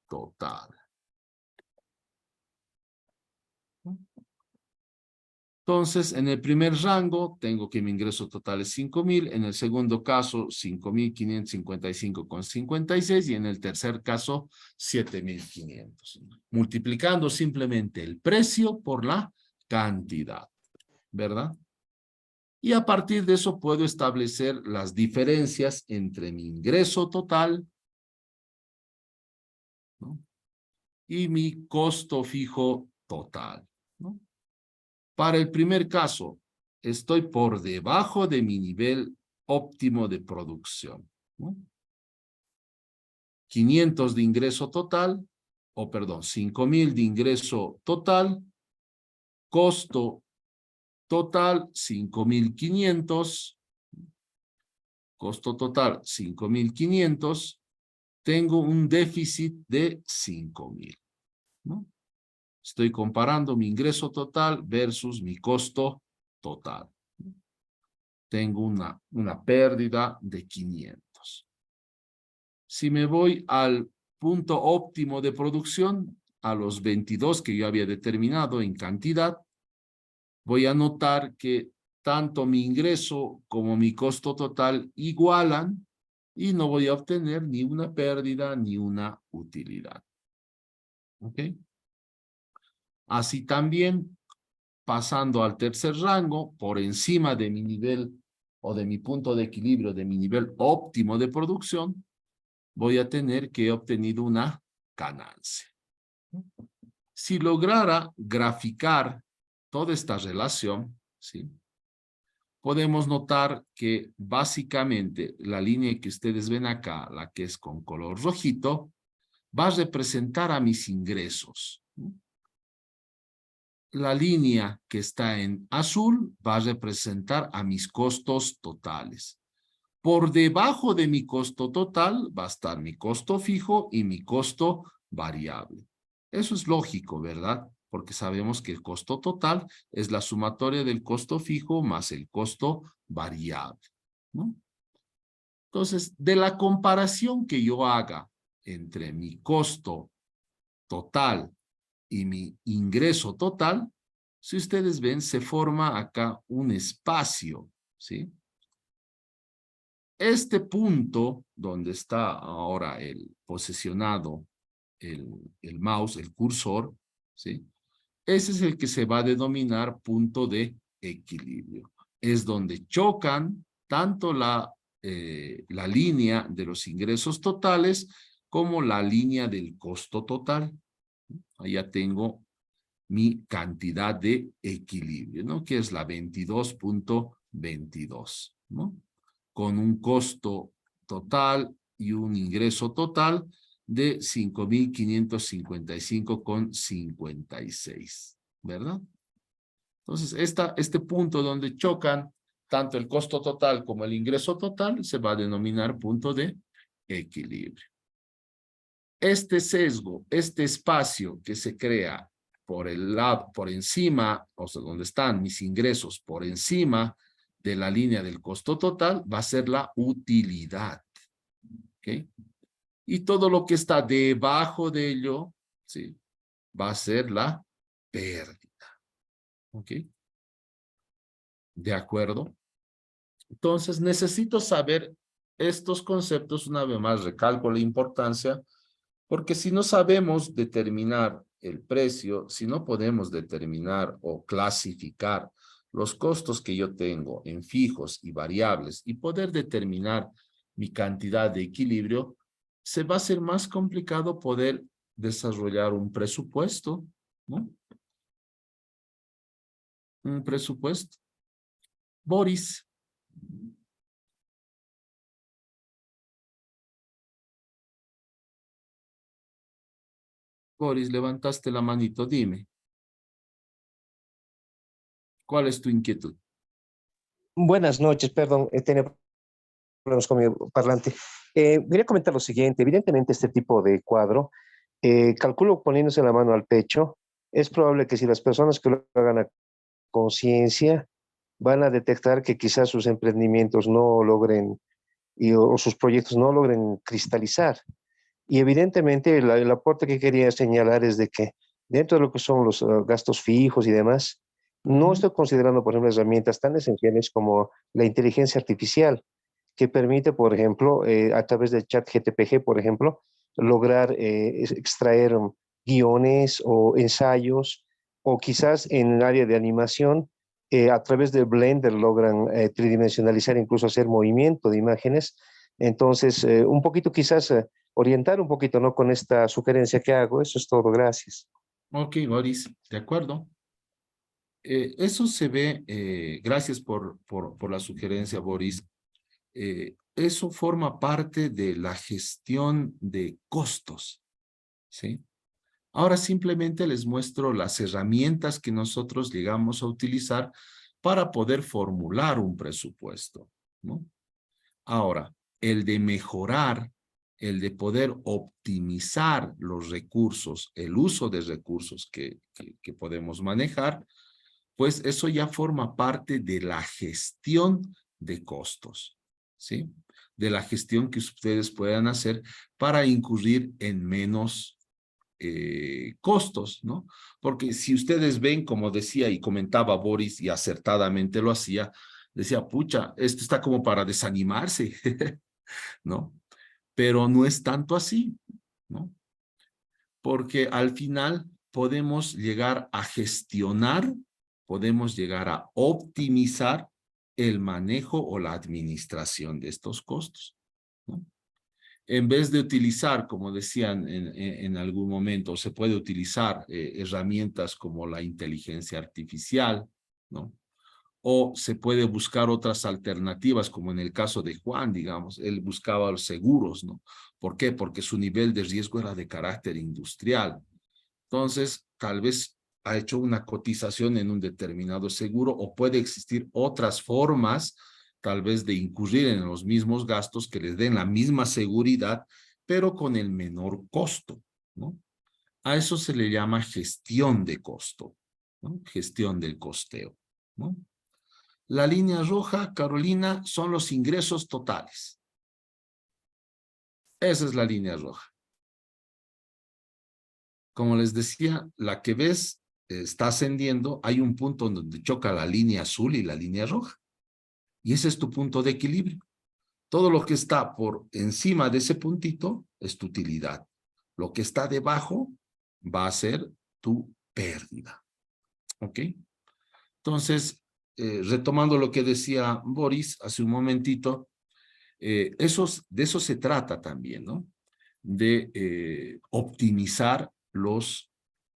total. Entonces, en el primer rango, tengo que mi ingreso total es 5,000. En el segundo caso, 5,555,56. Y en el tercer caso, 7,500. Multiplicando simplemente el precio por la cantidad, ¿verdad? Y a partir de eso puedo establecer las diferencias entre mi ingreso total, ¿no? Y mi costo fijo total, ¿no? Para el primer caso, estoy por debajo de mi nivel óptimo de producción, ¿no? 500 de ingreso total, o perdón, 5,000 de ingreso total, costo total 5,500, costo total 5,500, tengo un déficit de 5,000, ¿no? Estoy comparando mi ingreso total versus mi costo total. Tengo una pérdida de 500. Si me voy al punto óptimo de producción, a los 22 que yo había determinado en cantidad, voy a notar que tanto mi ingreso como mi costo total igualan y no voy a obtener ni una pérdida ni una utilidad. ¿Ok? Así también, pasando al tercer rango, por encima de mi nivel o de mi punto de equilibrio, de mi nivel óptimo de producción, voy a tener que he obtenido una ganancia. Si lograra graficar toda esta relación, ¿sí? Podemos notar que básicamente la línea que ustedes ven acá, la que es con color rojito, va a representar a mis ingresos, ¿no? La línea que está en azul va a representar a mis costos totales. Por debajo de mi costo total va a estar mi costo fijo y mi costo variable. Eso es lógico, ¿verdad? Porque sabemos que el costo total es la sumatoria del costo fijo más el costo variable, ¿no? Entonces, de la comparación que yo haga entre mi costo total y mi ingreso total, si ustedes ven, se forma acá un espacio, ¿sí? Este punto donde está ahora posicionado el mouse, el cursor, ¿sí? Ese es el que se va a denominar punto de equilibrio. Es donde chocan tanto la línea de los ingresos totales como la línea del costo total. Allá tengo mi cantidad de equilibrio, ¿no? Que es la 22.22, ¿no? Con un costo total y un ingreso total de 5.555,56, ¿verdad? Entonces, este punto donde chocan tanto el costo total como el ingreso total se va a denominar punto de equilibrio. Este sesgo, este espacio que se crea por el lado, por encima, o sea, donde están mis ingresos por encima de la línea del costo total, va a ser la utilidad. ¿Ok? Y todo lo que está debajo de ello, ¿sí?, va a ser la pérdida. ¿Ok? ¿De acuerdo? Entonces, necesito saber estos conceptos. Una vez más, recalco la importancia, porque si no sabemos determinar el precio, si no podemos determinar o clasificar los costos que yo tengo en fijos y variables y poder determinar mi cantidad de equilibrio, se va a hacer más complicado poder desarrollar un presupuesto, ¿no? Un presupuesto. Boris. Boris, levantaste la manito, dime. ¿Cuál es tu inquietud? Buenas noches, perdón, he tenido problemas con mi parlante. Quería comentar lo siguiente. Evidentemente, este tipo de cuadro, calculo poniéndose la mano al pecho, es probable que si las personas que lo hagan a conciencia van a detectar que quizás sus emprendimientos no logren o sus proyectos no logren cristalizar. Y evidentemente el aporte que quería señalar es de que dentro de lo que son los gastos fijos y demás, no estoy considerando, por ejemplo, herramientas tan esenciales como la inteligencia artificial, que permite, por ejemplo, a través de ChatGPT, por ejemplo, lograr extraer guiones o ensayos, o quizás en el área de animación, a través de Blender logran tridimensionalizar, incluso hacer movimiento de imágenes. Entonces, un poquito quizás orientar un poquito, ¿no?, con esta sugerencia que hago. Eso es todo, gracias. Ok, Boris, de acuerdo. Eso se ve, gracias por la sugerencia, Boris. Eso forma parte de la gestión de costos, ¿sí? Ahora simplemente les muestro las herramientas que nosotros llegamos a utilizar para poder formular un presupuesto, ¿no? Ahora, el de mejorar, el de poder optimizar los recursos, el uso de recursos que podemos manejar, pues eso ya forma parte de la gestión de costos, ¿sí? De la gestión que ustedes puedan hacer para incurrir en menos costos, ¿no? Porque si ustedes ven, como decía y comentaba Boris, y acertadamente lo hacía, decía, pucha, esto está como para desanimarse, ¿no? Pero no es tanto así, ¿no? Porque al final podemos llegar a gestionar, podemos llegar a optimizar el manejo o la administración de estos costos, ¿no? En vez de utilizar, como decían en algún momento, se puede utilizar herramientas como la inteligencia artificial, ¿no? O se puede buscar otras alternativas, como en el caso de Juan, digamos, él buscaba los seguros, ¿no? ¿Por qué? Porque su nivel de riesgo era de carácter industrial. Entonces, tal vez ha hecho una cotización en un determinado seguro, o puede existir otras formas, tal vez, de incurrir en los mismos gastos que les den la misma seguridad, pero con el menor costo, ¿no? A eso se le llama gestión de costo, ¿no? Gestión del costeo, ¿no? La línea roja, Carolina, son los ingresos totales. Esa es la línea roja. Como les decía, la que ves está ascendiendo, hay un punto donde choca la línea azul y la línea roja. Y ese es tu punto de equilibrio. Todo lo que está por encima de ese puntito es tu utilidad. Lo que está debajo va a ser tu pérdida. ¿Ok? Entonces, retomando lo que decía Boris hace un momentito, de eso se trata también, ¿no? De optimizar los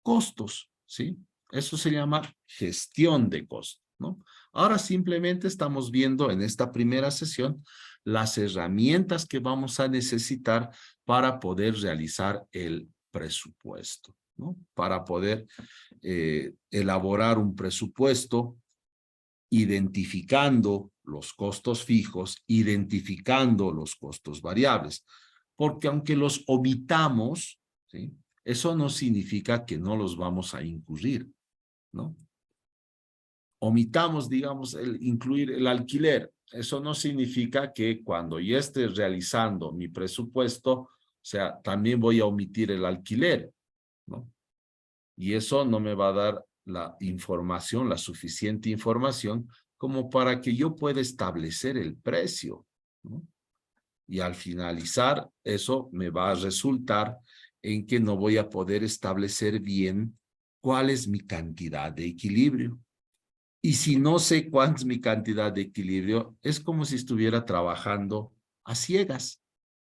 costos, ¿sí? Eso se llama gestión de costos, ¿no? Ahora simplemente estamos viendo en esta primera sesión las herramientas que vamos a necesitar para poder realizar el presupuesto, ¿no? Para poder elaborar un presupuesto identificando los costos fijos, identificando los costos variables. Porque aunque los omitamos, ¿sí?, eso no significa que no los vamos a incurrir, ¿no? Omitamos, digamos, incluir el alquiler. Eso no significa que cuando ya esté realizando mi presupuesto, o sea, también voy a omitir el alquiler, ¿no? Y eso no me va a dar la información, la suficiente información, como para que yo pueda establecer el precio, ¿no? Y al finalizar, eso me va a resultar en que no voy a poder establecer bien cuál es mi cantidad de equilibrio. Y si no sé cuál es mi cantidad de equilibrio, es como si estuviera trabajando a ciegas,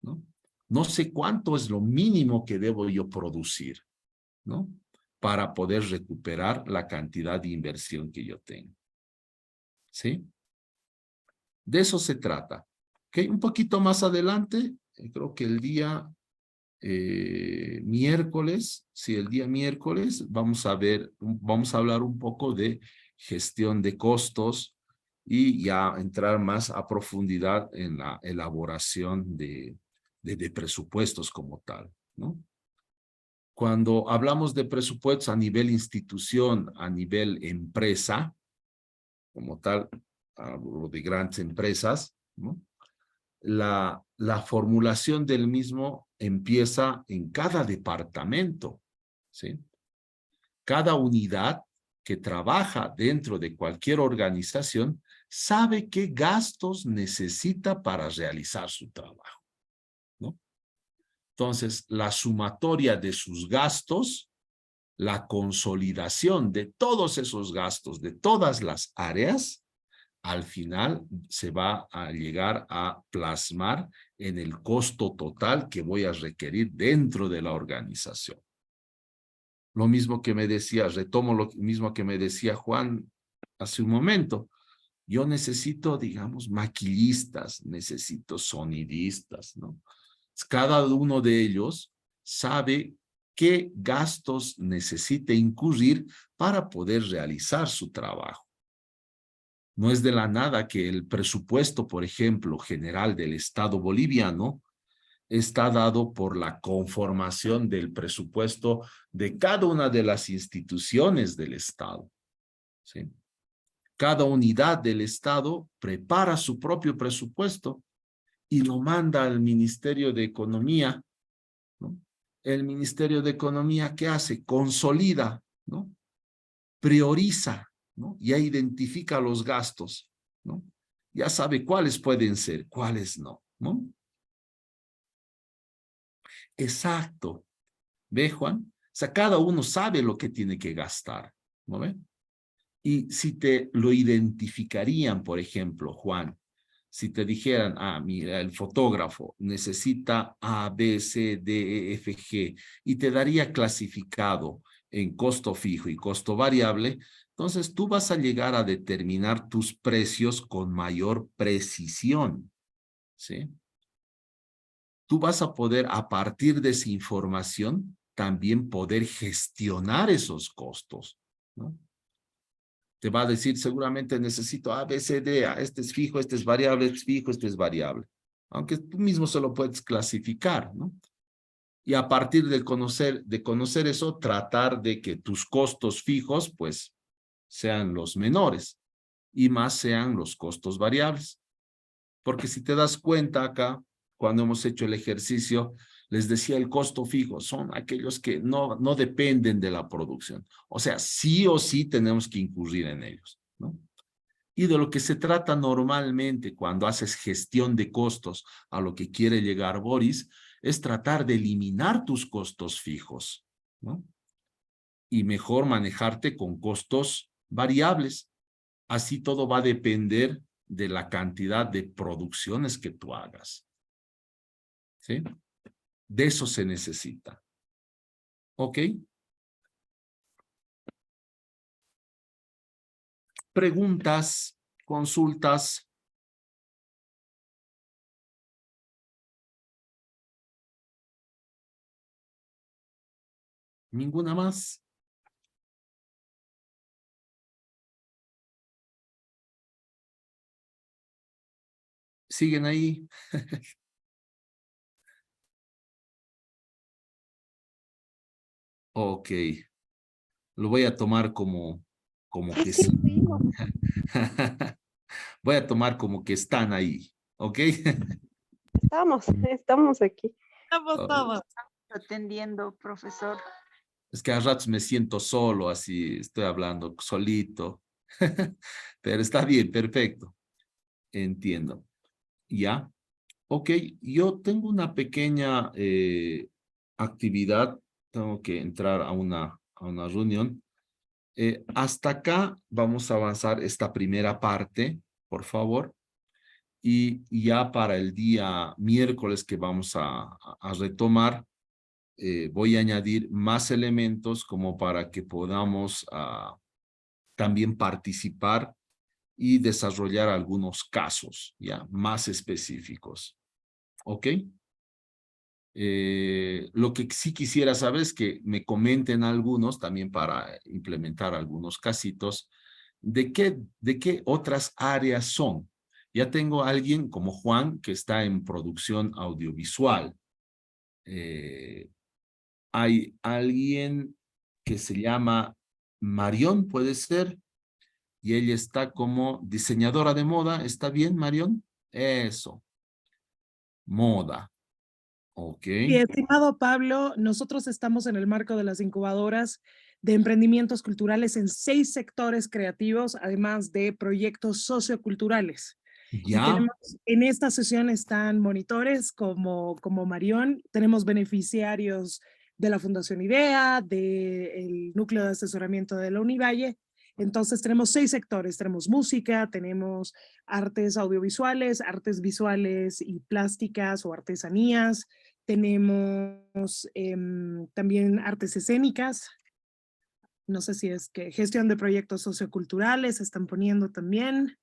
¿no? No sé cuánto es lo mínimo que debo yo producir, ¿no? Para poder recuperar la cantidad de inversión que yo tengo. ¿Sí? De eso se trata. ¿Ok? Un poquito más adelante, creo que el día miércoles, sí, el día miércoles, vamos a hablar un poco de gestión de costos y ya entrar más a profundidad en la elaboración de presupuestos como tal, ¿no? Cuando hablamos de presupuestos a nivel institución, a nivel empresa, como tal, hablo de grandes empresas, ¿no? La formulación del mismo empieza en cada departamento, ¿sí? Cada unidad que trabaja dentro de cualquier organización sabe qué gastos necesita para realizar su trabajo, ¿no? Entonces, la sumatoria de sus gastos, la consolidación de todos esos gastos, de todas las áreas, al final se va a llegar a plasmar en el costo total que voy a requerir dentro de la organización. Lo mismo que me decía, retomo lo mismo que me decía Juan hace un momento. Yo necesito, digamos, maquillistas, necesito sonidistas, ¿no? Cada uno de ellos sabe qué gastos necesita incurrir para poder realizar su trabajo. No es de la nada que el presupuesto, por ejemplo, general del Estado boliviano está dado por la conformación del presupuesto de cada una de las instituciones del Estado, ¿sí? Cada unidad del Estado prepara su propio presupuesto y lo manda al Ministerio de Economía, ¿no? El Ministerio de Economía, ¿qué hace? Consolida, ¿no? Prioriza, ¿no? Ya identifica los gastos, ¿no? Ya sabe cuáles pueden ser, cuáles no, ¿no? Exacto. ¿Ve, Juan? O sea, cada uno sabe lo que tiene que gastar, ¿no ve? Y si te lo identificarían, por ejemplo, Juan, si te dijeran, mira, el fotógrafo necesita A, B, C, D, E, F, G, y te daría clasificado en costo fijo y costo variable, entonces tú vas a llegar a determinar tus precios con mayor precisión, ¿sí? Tú vas a poder, a partir de esa información, también poder gestionar esos costos, ¿no? Te va a decir, seguramente necesito A, B, C, D, este es fijo, este es variable, este es fijo, este es variable. Aunque tú mismo se lo puedes clasificar, ¿no? Y a partir de conocer eso, tratar de que tus costos fijos, pues, sean los menores y más sean los costos variables. Porque si te das cuenta acá, cuando hemos hecho el ejercicio, les decía el costo fijo, son aquellos que no dependen de la producción. O sea, sí o sí tenemos que incurrir en ellos, ¿no? Y de lo que se trata normalmente cuando haces gestión de costos, a lo que quiere llegar Boris, es tratar de eliminar tus costos fijos, ¿no? Y mejor manejarte con costos variables. Así todo va a depender de la cantidad de producciones que tú hagas, ¿sí? De eso se necesita. ¿Ok? Preguntas, consultas. ¿Ninguna más? ¿Siguen ahí? Ok. Lo voy a tomar como que sí. Voy a tomar como que están ahí. ¿Ok? Estamos aquí. Estamos todos. Atendiendo, profesor. Es que a ratos me siento solo, así estoy hablando solito. Pero está bien, perfecto. Entiendo. ¿Ya? Ok, yo tengo una pequeña actividad. Tengo que entrar a una reunión. Hasta acá vamos a avanzar esta primera parte, por favor. Y ya para el día miércoles que vamos a retomar, voy a añadir más elementos como para que podamos también participar y desarrollar algunos casos ya más específicos. ¿Ok? Lo que sí quisiera saber es que me comenten algunos también para implementar algunos casitos de qué otras áreas son. Ya tengo a alguien como Juan que está en producción audiovisual. Hay alguien que se llama Marión, puede ser, y ella está como diseñadora de moda. ¿Está bien, Marión? Eso, moda. Ok. Y estimado Pablo, nosotros estamos en el marco de las incubadoras de emprendimientos culturales en 6 sectores creativos, además de proyectos socioculturales. Y Ya. tenemos, en esta sesión están monitores como Marión, tenemos beneficiarios de la Fundación IDEA, del Núcleo de Asesoramiento de la Univalle. Entonces tenemos 6 sectores, tenemos música, tenemos artes audiovisuales, artes visuales y plásticas o artesanías, tenemos también artes escénicas, no sé si es que gestión de proyectos socioculturales se están poniendo también.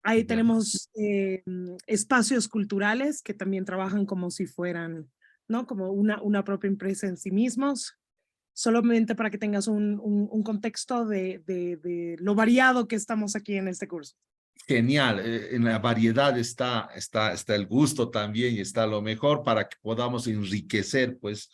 Ahí Ya. tenemos espacios culturales que también trabajan como si fueran, ¿no? Como una propia empresa en sí mismos. Solamente para que tengas un contexto de lo variado que estamos aquí en este curso. Genial, en la variedad está el gusto también y está lo mejor para que podamos enriquecer pues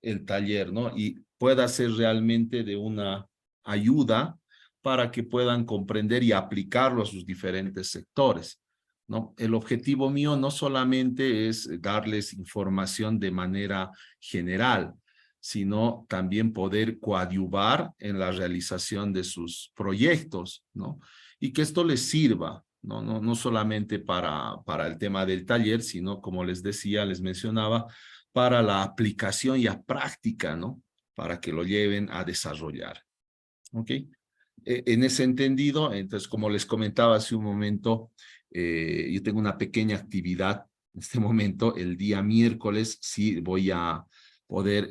el taller, ¿no? Y pueda ser realmente de una ayuda para que puedan comprender y aplicarlo a sus diferentes sectores, ¿no? El objetivo mío no solamente es darles información de manera general, sino también poder coadyuvar en la realización de sus proyectos, ¿no? Y que esto les sirva, no solamente para el tema del taller, sino como les decía, les mencionaba, para la aplicación y la práctica, ¿no? Para que lo lleven a desarrollar. ¿Ok? En ese entendido, entonces, como les comentaba hace un momento, yo tengo una pequeña actividad en este momento, el día miércoles, sí voy a poder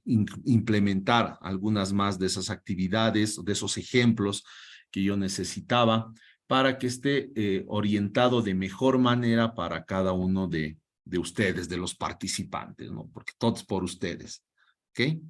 implementar algunas más de esas actividades, de esos ejemplos que yo necesitaba para que esté orientado de mejor manera para cada uno de ustedes, de los participantes, ¿no? Porque todo es por ustedes, ¿ok?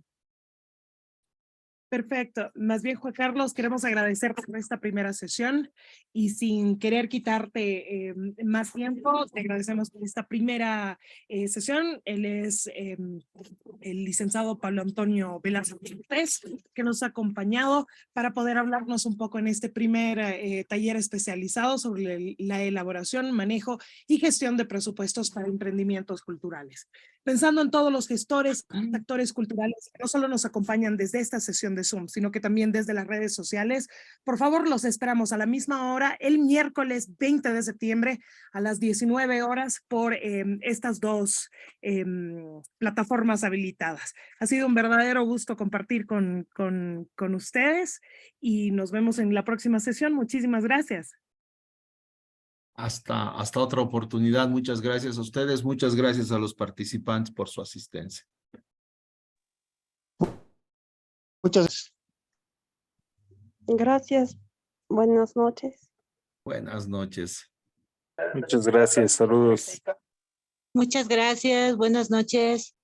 Perfecto. Más bien, Juan Carlos, queremos agradecerte por esta primera sesión y sin querer quitarte más tiempo, te agradecemos por esta primera sesión. Él es el licenciado Pablo Antonio Velasco Cortés, que nos ha acompañado para poder hablarnos un poco en este primer taller especializado sobre la elaboración, manejo y gestión de presupuestos para emprendimientos culturales. Pensando en todos los gestores, actores culturales que no solo nos acompañan desde esta sesión de Zoom, sino que también desde las redes sociales, por favor los esperamos a la misma hora el miércoles 20 de septiembre a las 19 horas por estas 2 plataformas habilitadas. Ha sido un verdadero gusto compartir con ustedes y nos vemos en la próxima sesión. Muchísimas gracias. Hasta otra oportunidad. Muchas gracias a ustedes. Muchas gracias a los participantes por su asistencia. Muchas gracias. Gracias. Buenas noches. Buenas noches. Muchas gracias. Saludos. Muchas gracias. Buenas noches.